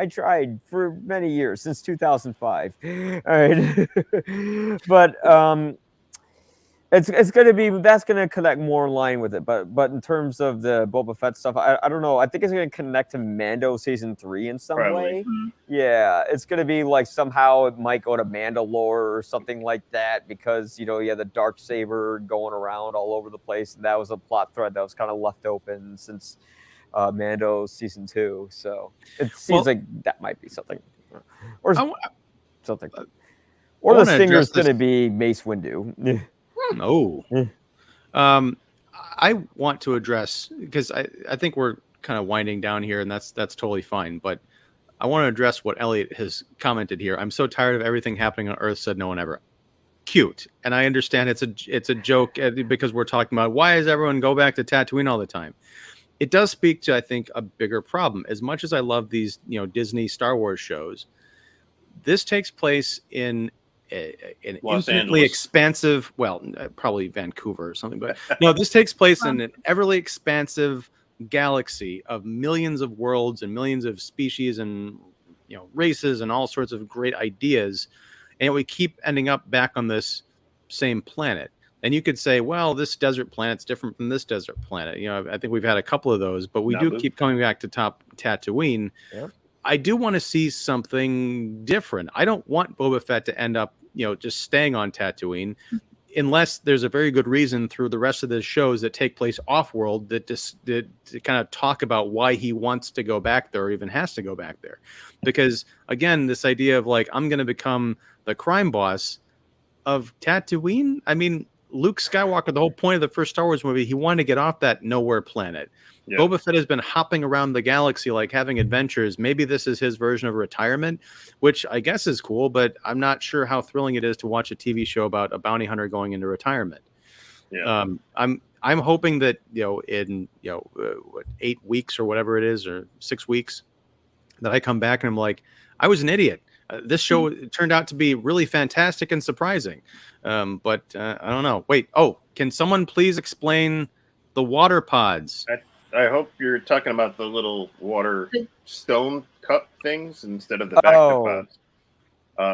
tried for many years, since 2005. All right. But it's going to be, that's going to connect more in line with it. But in terms of the Boba Fett stuff, I don't know. I think it's going to connect to Mando season 3 in some Probably. way. Mm-hmm. Yeah, it's going to be like somehow it might go to Mandalore or something like that because, you had the Darksaber going around all over the place. And that was a plot thread that was kind of left open since Mando season 2. So it seems like that might be something. Or something. Or the Stinger's going to be Mace Windu. No. I want to address, because I think we're kind of winding down here, and that's totally fine. But I want to address what Elliot has commented here. I'm so tired of everything happening on Earth, said no one ever. Cute, and I understand it's a joke because we're talking about why does everyone go back to Tatooine all the time. It does speak to, I think, a bigger problem. As much as I love these, Disney Star Wars shows, this takes place in an Los infinitely Angeles. expansive, well, probably Vancouver or something, but no, this takes place in an everly expansive galaxy of millions of worlds and millions of species and races and all sorts of great ideas, and we keep ending up back on this same planet. And you could say, well, this desert planet's different from this desert planet. I think we've had a couple of those, but we do keep coming back to Tatooine. Yep. I do want to see something different. I don't want Boba Fett to end up, just staying on Tatooine, unless there's a very good reason through the rest of the shows that take place off-world that kind of talk about why he wants to go back there or even has to go back there. Because, again, this idea of, like, I'm going to become the crime boss of Tatooine. I mean, Luke Skywalker, the whole point of the first Star Wars movie, he wanted to get off that nowhere planet. Yeah. Boba Fett has been hopping around the galaxy, like having adventures. Maybe this is his version of retirement, which I guess is cool, but I'm not sure how thrilling it is to watch a TV show about a bounty hunter going into retirement. Yeah. I'm hoping that, in 8 weeks or whatever it is, or 6 weeks, that I come back and I'm like, I was an idiot. This show turned out to be really fantastic and surprising. But I don't know. Wait. Oh, can someone please explain the water pods? I hope you're talking about the little water stone cup things instead of the back pods.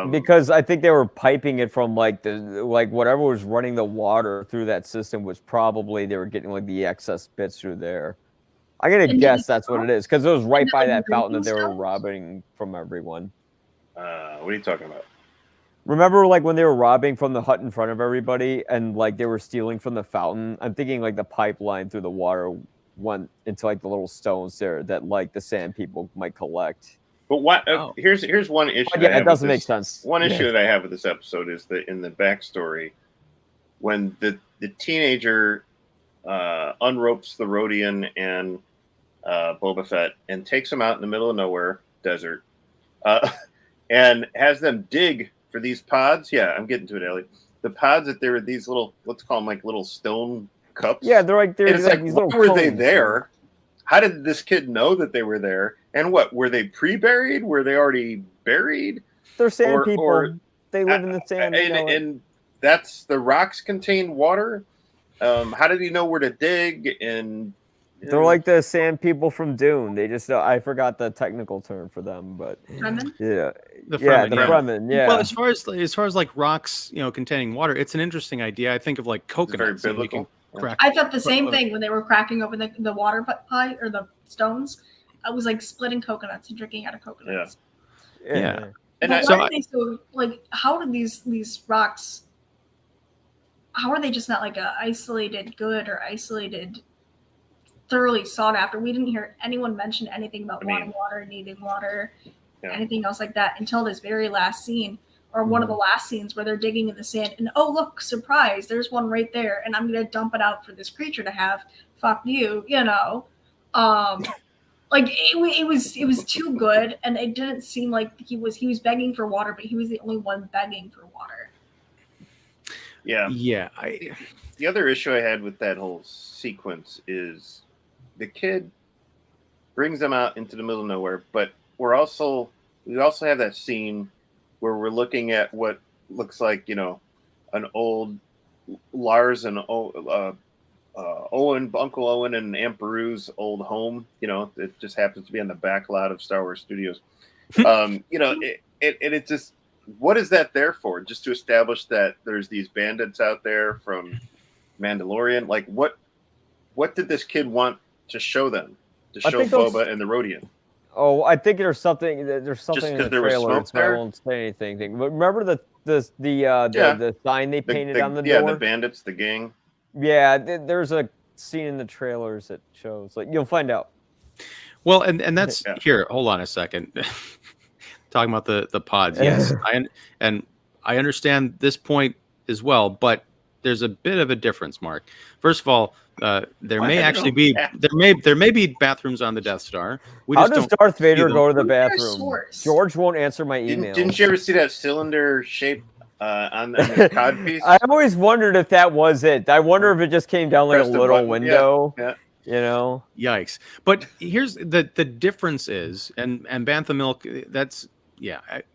Because I think they were piping it from like whatever was running the water through that system was probably they were getting like the excess bits through there. I'm gonna guess that's what it is because it was right by that fountain that they were robbing from everyone. What are you talking about? Remember, like when they were robbing from the hut in front of everybody, and like they were stealing from the fountain. I'm thinking like the pipeline through the water went into like the little stones there that like the sand people might collect. But what? Here's one issue. Yeah, it doesn't make sense. One issue that I have with this episode is that in the backstory, when the teenager unropes the Rhodian and Boba Fett and takes them out in the middle of nowhere desert, and has them dig for these pods. Yeah, I'm getting to it, Ellie. The pods that there were these little, let's call them like little stone cups. Yeah, they're like these why little were they there? How did this kid know that they were there? And what were they pre-buried? Were they already buried? They're sand Or- people. or- They live in the sand. They know it. And that's the rocks contain water. How did he know where to dig? And They're like the sand people from Dune. They just I forgot the technical term for them, but Fremen? yeah, The yeah, Fremen, the yeah. Fremen. Yeah. Well, as far as like rocks, containing water, it's an interesting idea. I think of like it's very coconuts. You can biblical. crack. I thought the same thing when they were cracking open the water pipe or the stones. I was like splitting coconuts and drinking out of coconuts. Yeah. And But I- why are they so like? How did these rocks? How are they just not like a isolated good or isolated, thoroughly sought after? We didn't hear anyone mention anything about wanting water, needing water, anything else like that until this very last scene, or one of the last scenes where they're digging in the sand and oh look, surprise, there's one right there, and I'm gonna dump it out for this creature to have. Fuck you, Like it was too good, and it didn't seem like he was begging for water, but he was the only one begging for water. Yeah. Yeah. The other issue I had with that whole sequence is the kid brings them out into the middle of nowhere, but we also have that scene where we're looking at what looks like an old Lars and Owen, Uncle Owen, and Aunt Beru's old home. It just happens to be on the back lot of Star Wars Studios. It just, what is that there for? Just to establish that there's these bandits out there from Mandalorian. Like, what did this kid want to show them? To show Boba and the Rodian? Oh, I think there's something in the 'cause there was trailer. smoke So I there? won't say anything. But remember the sign they painted on the door? Yeah, the bandits, the gang. Yeah, there's a scene in the trailers that shows. Like, you'll find out. Well, and that's here. Hold on a second. Talking about the pods, yes, I understand this point as well, but there's a bit of a difference, Mark. First of all, there may be bathrooms on the Death Star. How does Darth Vader go to the bathroom? George won't answer my email. Didn't you ever see that cylinder shape on the cod piece? I always wondered if that was it. I wonder if it just came down like a little window. Yeah. Yikes. But here's the difference is, and Bantha Milk, that's,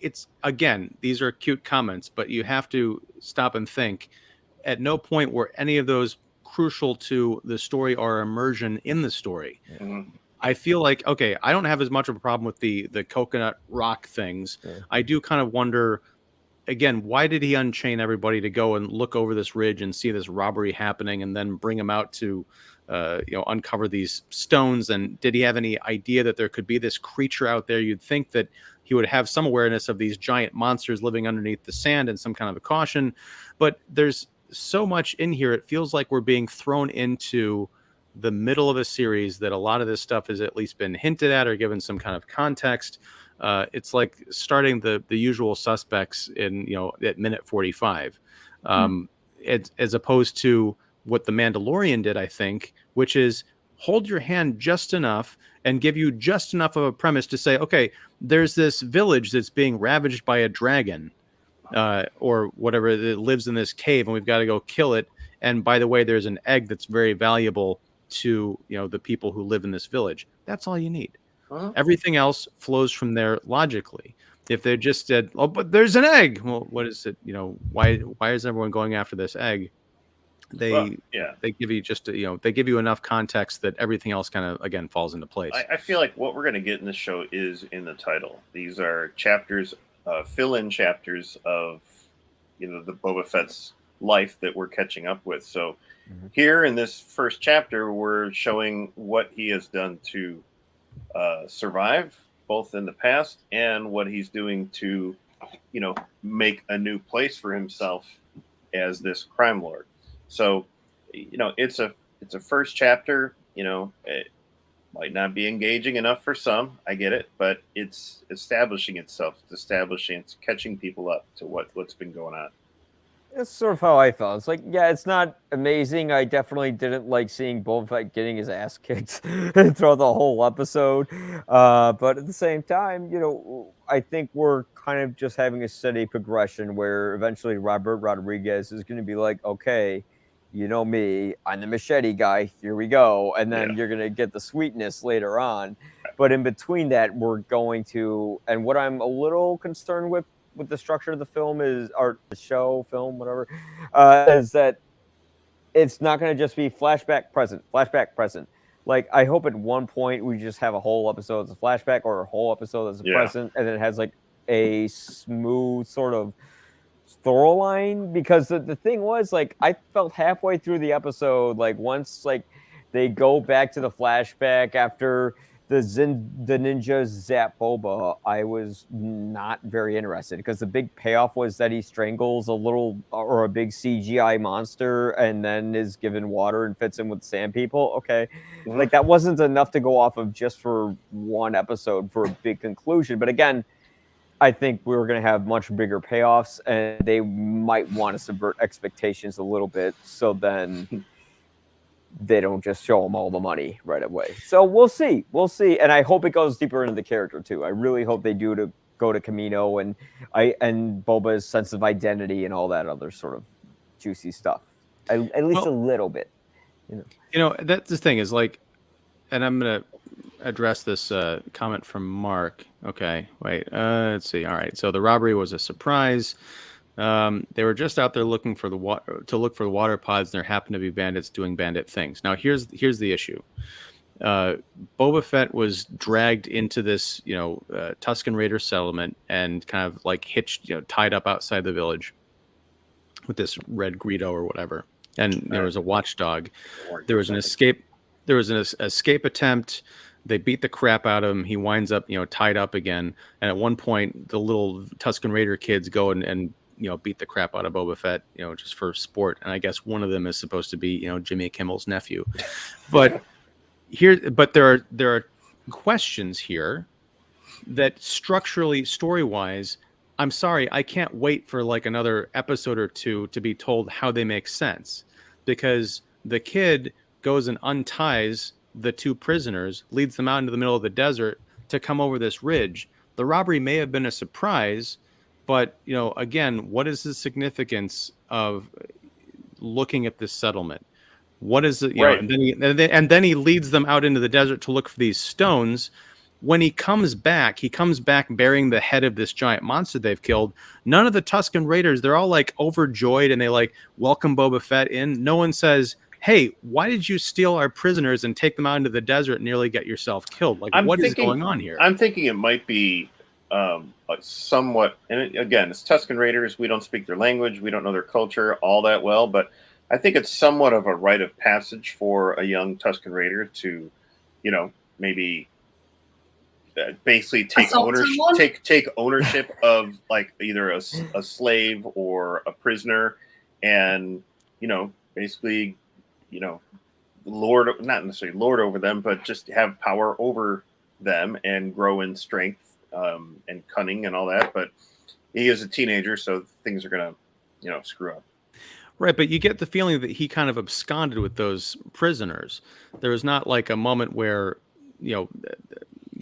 it's, again, these are cute comments, but you have to stop and think. At no point were any of those crucial to the story or immersion in the story. Mm-hmm. I feel like, okay, I don't have as much of a problem with the coconut rock things. Yeah. I do kind of wonder, again, why did he unchain everybody to go and look over this ridge and see this robbery happening and then bring them out to uncover these stones? And did he have any idea that there could be this creature out there? You'd think that he would have some awareness of these giant monsters living underneath the sand and some kind of a caution. But there's so much in here, it feels like we're being thrown into the middle of a series that a lot of this stuff has at least been hinted at or given some kind of context. It's like starting the usual suspects in at minute 45, as opposed to what the Mandalorian did, I think, which is hold your hand just enough and give you just enough of a premise to say, okay, there's this village that's being ravaged by a dragon. Or whatever, that lives in this cave, and we've got to go kill it. And by the way, there's an egg that's very valuable to the people who live in this village. That's all you need. Everything else flows from there logically. If they just said, "Oh, but there's an egg," well, what is it? Why is everyone going after this egg? They give you just they give you enough context that everything else kind of again falls into place. I feel like what we're going to get in this show is in the title. These are chapters. Fill-in chapters of the Boba Fett's life that we're catching up with. So here in this first chapter, we're showing what he has done to survive, both in the past and what he's doing to make a new place for himself as this crime lord. So it's a first chapter. It might not be engaging enough for some. I get it, but it's establishing itself. It's catching people up to what's been going on. That's sort of how I felt. It's like, it's not amazing. I definitely didn't like seeing Boba Fett getting his ass kicked throughout the whole episode. But at the same time, I think we're kind of just having a steady progression where eventually Robert Rodriguez is going to be like, okay, you know me, I'm the machete guy. Here we go. And then you're going to get the sweetness later on. But in between that, we're going to, and what I'm a little concerned with the structure of the film is, or the show, film, whatever, is that it's not going to just be flashback, present, flashback, present. Like, I hope at one point we just have a whole episode as a flashback or a whole episode as a present, and it has like a smooth sort of storyline. Because the thing was, like, I felt halfway through the episode, like, once like they go back to the flashback after the ninja zap Boba, I was not very interested, because the big payoff was that he strangles a little or a big CGI monster and then is given water and fits in with sand people. Okay, like that wasn't enough to go off of just for one episode for a big conclusion. But again, I think we were going to have much bigger payoffs, and they might want to subvert expectations a little bit, so then they don't just show them all the money right away. So we'll see. And I hope it goes deeper into the character too. I really hope they do to go to Camino and Boba's sense of identity and all that other sort of juicy stuff. At least a little bit. You know, that's the thing is, like, and I'm going to address this comment from Mark. Okay, wait. Let's see. All right. So the robbery was a surprise. They were just out there looking for the water pods, and there happened to be bandits doing bandit things. Now, here's the issue. Boba Fett was dragged into this, Tusken Raider settlement and kind of like hitched, tied up outside the village with this red Greedo or whatever. And there was a watchdog. There was an escape. There was an escape attempt. They beat the crap out of him. He winds up, tied up again. And at one point, the little Tusken Raider kids go and beat the crap out of Boba Fett, just for sport. And I guess one of them is supposed to be, Jimmy Kimmel's nephew. But there are questions here that structurally, story-wise, I'm sorry, I can't wait for like another episode or two to be told how they make sense, because the kid goes and unties the two prisoners, leads them out into the middle of the desert to come over this ridge. The robbery may have been a surprise, but, again, what is the significance of looking at this settlement? What is it? Right. And then he leads them out into the desert to look for these stones. When he comes back bearing the head of this giant monster they've killed. None of the Tusken Raiders, they're all like overjoyed and they like welcome Boba Fett in. No one says, hey, why did you steal our prisoners and take them out into the desert and nearly get yourself killed? Like, what is going on here? I'm thinking it might be somewhat, and again, it's Tusken Raiders. We don't speak their language. We don't know their culture all that well, but I think it's somewhat of a rite of passage for a young Tusken Raider to, maybe basically take ownership of like either a slave or a prisoner, and basically not necessarily lord over them, but just have power over them and grow in strength and cunning and all that. But he is a teenager, so things are gonna screw up. Right, but you get the feeling that he kind of absconded with those prisoners. There was not like a moment where,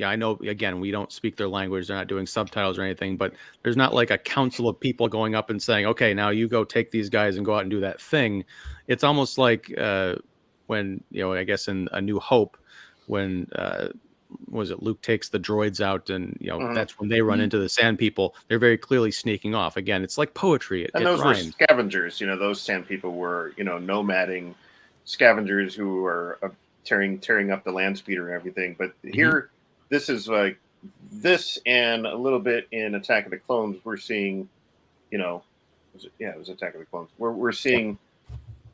I know, again, we don't speak their language. They're not doing subtitles or anything, but there's not like a council of people going up and saying, okay, now you go take these guys and go out and do that thing. It's almost like when, I guess in A New Hope, when, Luke takes the droids out and, that's when they run into the sand people. They're very clearly sneaking off. Again, it's like poetry. And those were scavengers. Those sand people were, nomading scavengers who were tearing up the land speeder and everything. But here, this is like this, and a little bit in Attack of the Clones, we're seeing, it was Attack of the Clones. We're seeing,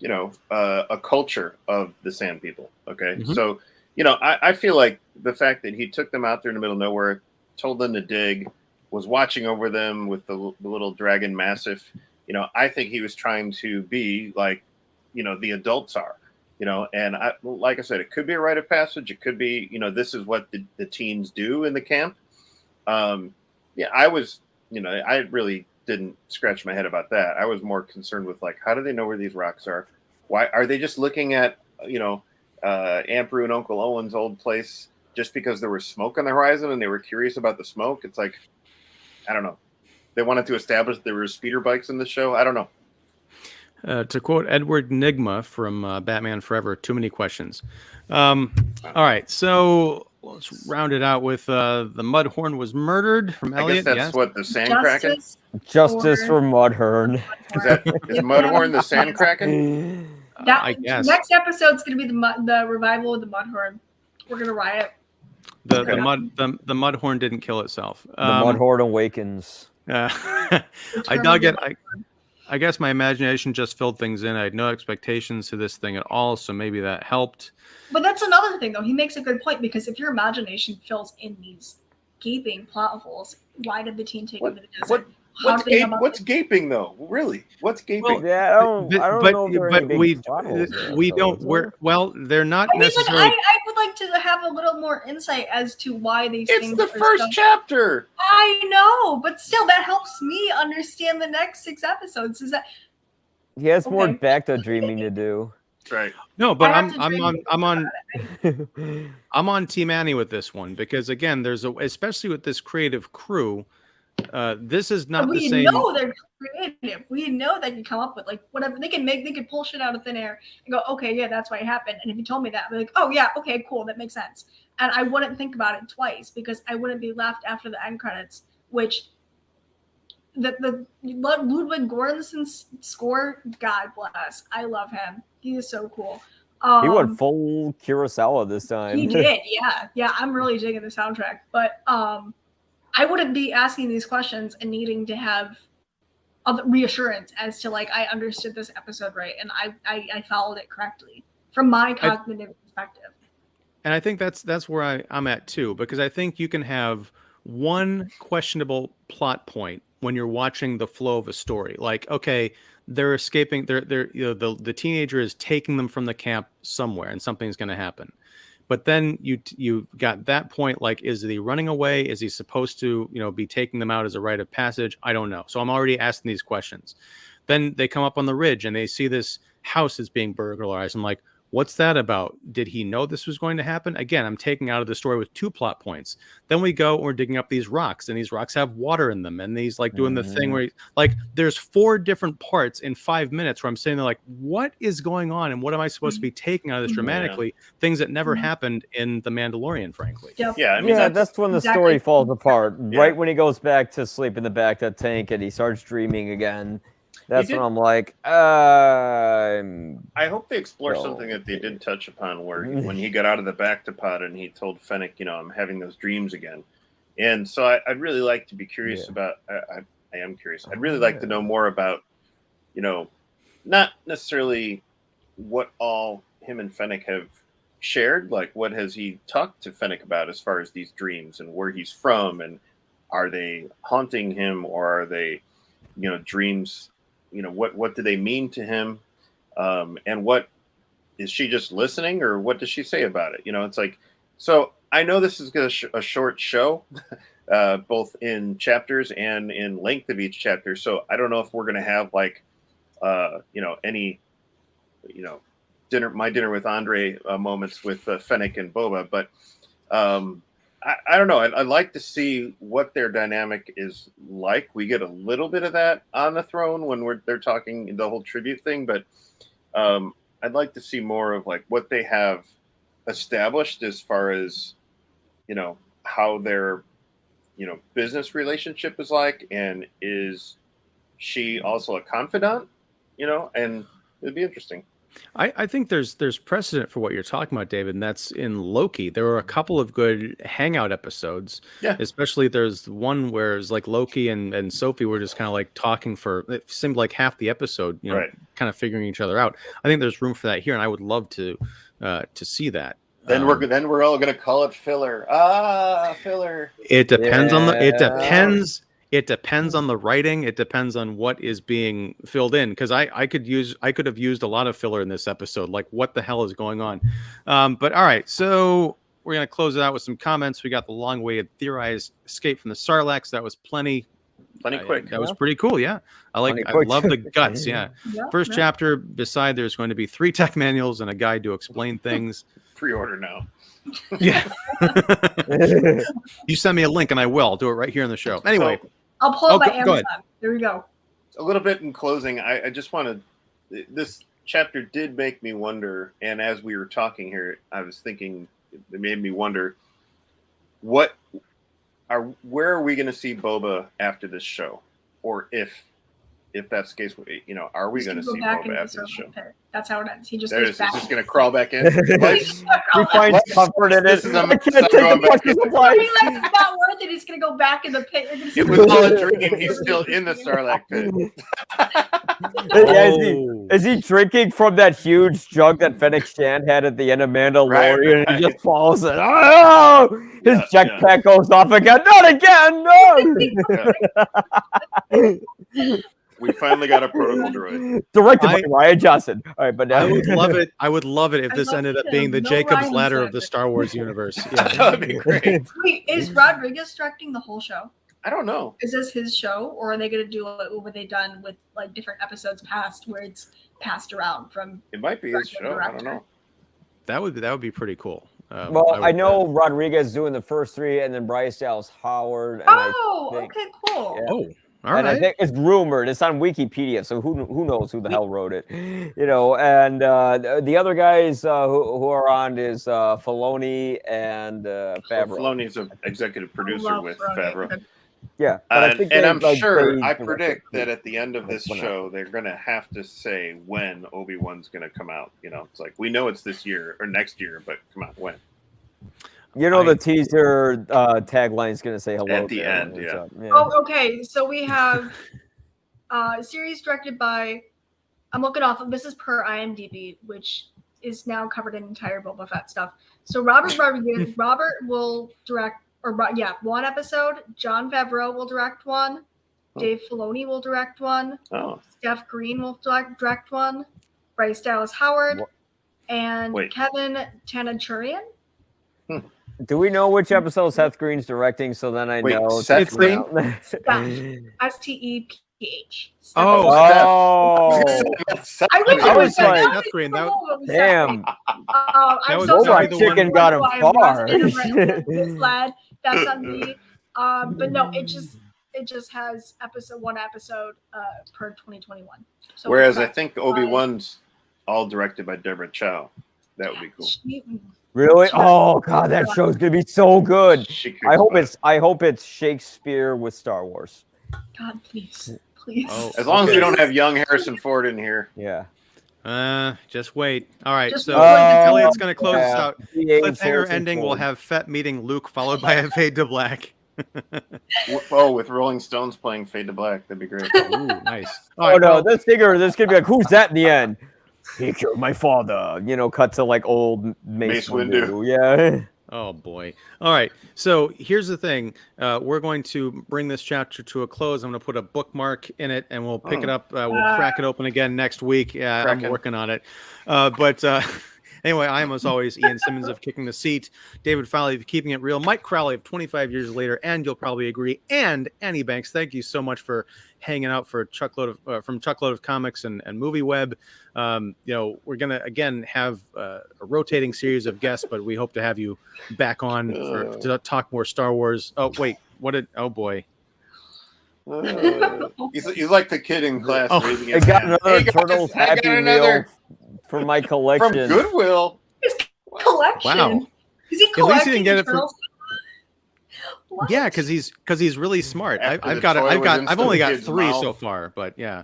a culture of the sand people. Okay. So, I feel like the fact that he took them out there in the middle of nowhere, told them to dig, was watching over them with the little dragon massif, I think he was trying to be like, the adults are. And like I said, it could be a rite of passage. It could be, this is what the teens do in the camp. I was, I really didn't scratch my head about that. I was more concerned with like, how do they know where these rocks are? Why are they just looking at, Aunt Prue and Uncle Owen's old place just because there was smoke on the horizon and they were curious about the smoke? It's like, I don't know. They wanted to establish there were speeder bikes in the show. I don't know. To quote Edward Nigma from Batman Forever, too many questions. All right, so let's round it out with the Mudhorn was murdered from I guess Elliot. that's Yes. what the sand kraken. Justice for Mudhorn. Is Mudhorn the sand kraken? I guess Next episode's gonna be the revival of the Mudhorn. We're gonna riot. the Mudhorn didn't kill itself. The Mudhorn awakens. I dug it. I guess my imagination just filled things in. I had no expectations to this thing at all, so maybe that helped. But that's another thing, though. He makes a good point, because if your imagination fills in these gaping plot holes, why did the team take him to the desert? What's gaping though? Really? What's gaping? Yeah, I don't know if there are any big plot holes there, we though, don't. is We're there? well. They're not I mean, necessarily. I would like to have a little more insight as to why these It's things the are first so- chapter. I know, but still, that helps me understand the next 6 episodes. Is that He has more Okay. Bacta dreaming to do. Right. No, but I I'm have to I'm on Team Annie with this one, because again, especially with this creative crew, this is not the we same. know they're creative. We know they can come up with like whatever they can pull shit out of thin air and go, okay, yeah, that's why it happened. And if you told me that, I'd be like, oh yeah, okay, cool, that makes sense. And I wouldn't think about it twice, because I wouldn't be left after the end credits, which the Ludwig Göransson's score, God bless. I love him. He is so cool. He went full Kurosawa this time. He did, yeah. Yeah, I'm really digging the soundtrack. But I wouldn't be asking these questions and needing to have reassurance as to like I understood this episode right and I followed it correctly from my cognitive perspective. And I think that's where I'm at too, because I think you can have one questionable plot point when you're watching the flow of a story. Like, okay, they're escaping. They're the teenager is taking them from the camp somewhere, and something's going to happen. But then you got that point. Like, is he running away? Is he supposed to be taking them out as a rite of passage? I don't know. So I'm already asking these questions. Then they come up on the ridge and they see this house is being burglarized. I'm like, what's that about? Did he know this was going to happen? Again, I'm taking out of the story with 2 plot points. Then we go and we're digging up these rocks, and these rocks have water in them, and he's like doing the thing where there's 4 different parts in 5 minutes where I'm sitting there like, what is going on, and what am I supposed to be taking out of this dramatically? Things that never happened in The Mandalorian, frankly. Yep. Yeah, I mean, that's when the story falls apart. Right when he goes back to sleep in the back of that tank and he starts dreaming again. That's when I'm like, I hope they explore something that they did touch upon, where when he got out of the Bactapod and he told Fennec, I'm having those dreams again. And so I'd really like to be curious about. I am curious. I'd really like to know more about, not necessarily what all him and Fennec have shared. Like, what has he talked to Fennec about as far as these dreams and where he's from, and are they haunting him, or are they, dreams? What do they mean to him? And what is she just listening, or what does she say about it? It's like, so I know this is a short show, both in chapters and in length of each chapter. So I don't know if we're going to have any, dinner with Andre moments with Fennec and Boba, but I don't know. I'd like to see what their dynamic is like. We get a little bit of that on the throne when they're talking the whole tribute thing, but I'd like to see more of like what they have established as far as, how their, business relationship is like, and is she also a confidant, and it'd be interesting. I think there's precedent for what you're talking about, David, and that's in Loki. There were a couple of good hangout episodes. Yeah. Especially there's one where it's like Loki and Sophie were just kind of like talking for, it seemed like half the episode, right, kind of figuring each other out. I think there's room for that here, and I would love to see that. Then we're all gonna call it filler. Filler. It depends on It depends on the writing. It depends on what is being filled in. Because I could have used a lot of filler in this episode. Like, what the hell is going on? But all right, so we're gonna close it out with some comments. We got the long-awaited theorized escape from the Sarlacc. That was plenty quick. That was pretty cool. Yeah, I love the guts. Yeah. First chapter. Beside, there's going to be 3 tech manuals and a guide to explain things. Pre-order now. Yeah. You send me a link and I will. I'll do it right here in the show. Anyway. I'll pull it by Amazon. There we go. A little bit in closing, I just want to this chapter did make me wonder, and as we were talking here, I was thinking it made me wonder where are we going to see Boba after this show, or if that's the case, are we going to see Boba after the show? That's how it ends. He just He's goes back. just going to crawl back in. He finds comfort in it. I can't take the punches of life. It's not worth it. He's gonna go back in the pit. It was all a dream. He's still in the Sarlacc pit. Is he drinking from that huge jug that Fennec Shand had at the end of Mandalorian? Right. And he just falls in. Oh! His jetpack goes off again. Not again! No! We finally got a protocol droid. Directed by Ryan Johnson. All right, but I would love it. I would love it if this ended up being the Jacob's Ladder of the Star Wars universe. Yeah. That would be great. Wait, is Rodriguez directing the whole show? I don't know. Is this his show, or are they going to do what they've done with like different episodes past, where it's passed around from? It might be his show. I don't know. That would be pretty cool. Well, I know Rodriguez doing the first three, and then Bryce Dallas Howard. And Okay, cool. Yeah. Oh, all right. I think it's rumored. It's on Wikipedia, so who knows who the hell wrote it, And the other guys who are on is Filoni and Favreau. Filoni's an executive producer with Favreau. Yeah, but I'm sure. I predict that at the end of this show, they're going to have to say when Obi-Wan's going to come out. It's like we know it's this year or next year, but come on, when? The teaser tagline is going to say hello at the end. Yeah. Oh, okay. So we have a series directed by. I'm looking off. This is per IMDb, which is now covered in entire Boba Fett stuff. So Robert will direct, one episode. Jon Favreau will direct one. Dave Filoni will direct one. Oh. Steph Green will direct one. Bryce Dallas Howard and Kevin Tanachurian. Do we know which episode Seth Green's directing? So then I know. Seth Green? STEPH. Oh. I was like, Seth Green. Damn. I'm was so sorry. Chicken got him far. This lad, that's on me. But no, it just has one episode per 2021. So whereas I think Obi-Wan's all directed by Deborah Chow. That would be cool. Really? Oh god, that show's gonna be so good. I hope it's Shakespeare with Star Wars. God, please. Oh, as long as we don't have young Harrison Ford in here. Yeah. Just wait. All right. Just so Elliot's going to close us out. Cliffhanger ending. We'll have Fett meeting Luke, followed by a fade to black. With Rolling Stones playing Fade to Black. That'd be great. Ooh, nice. This gonna be like, who's that in the end? He killed my father. Cut to like old Mace Windu. Yeah. Oh boy. All right. So here's the thing. We're going to bring this chapter to a close. I'm going to put a bookmark in it, and we'll pick it up. We'll crack it open again next week. Yeah, I'm working on it. But anyway, I am, as always, Ian Simmons of Kicking the Seat, David Fowley of Keeping It Real, Mike Crowley of 25 Years Later, and you'll probably agree, and Annie Banks. Thank you so much for hanging out for Chuckload of Comics and Movie Web. We're gonna again have a rotating series of guests, but we hope to have you back on to talk more Star Wars. Oh wait, oh boy. He's like the kid in class. I got another Turtles Happy Meal for my collection from Goodwill. His collection. Wow. Is he collecting? At least he didn't get it from. What? Yeah, because he's really smart. I've only got 3 so far, but yeah.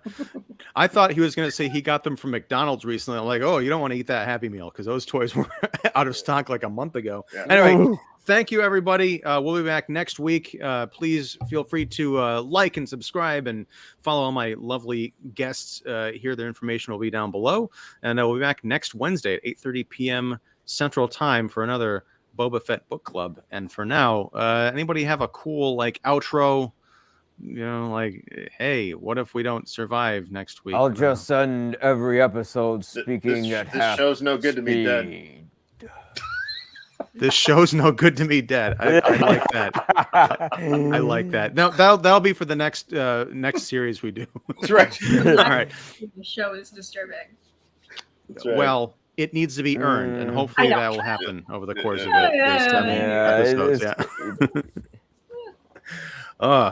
I thought he was going to say he got them from McDonald's recently. I'm like, oh, you don't want to eat that Happy Meal because those toys were out of stock like a month ago. Yeah. Anyway, thank you everybody. We'll be back next week. Please feel free to like and subscribe and follow all my lovely guests here. Their information will be down below, and we'll be back next Wednesday at 8:30 p.m. Central Time for another Boba Fett book club. And for now, anybody have a cool outro? Hey, what if we don't survive next week? I'll just end every episode speaking at half. This show's no good to me dead. This show's no good to me dead. I like that. I like that. No, that'll be for the next series we do. That's right. All right. The show is disturbing. That's right. Well, it needs to be earned, and hopefully that will happen over the course of those 7 episodes. Yeah.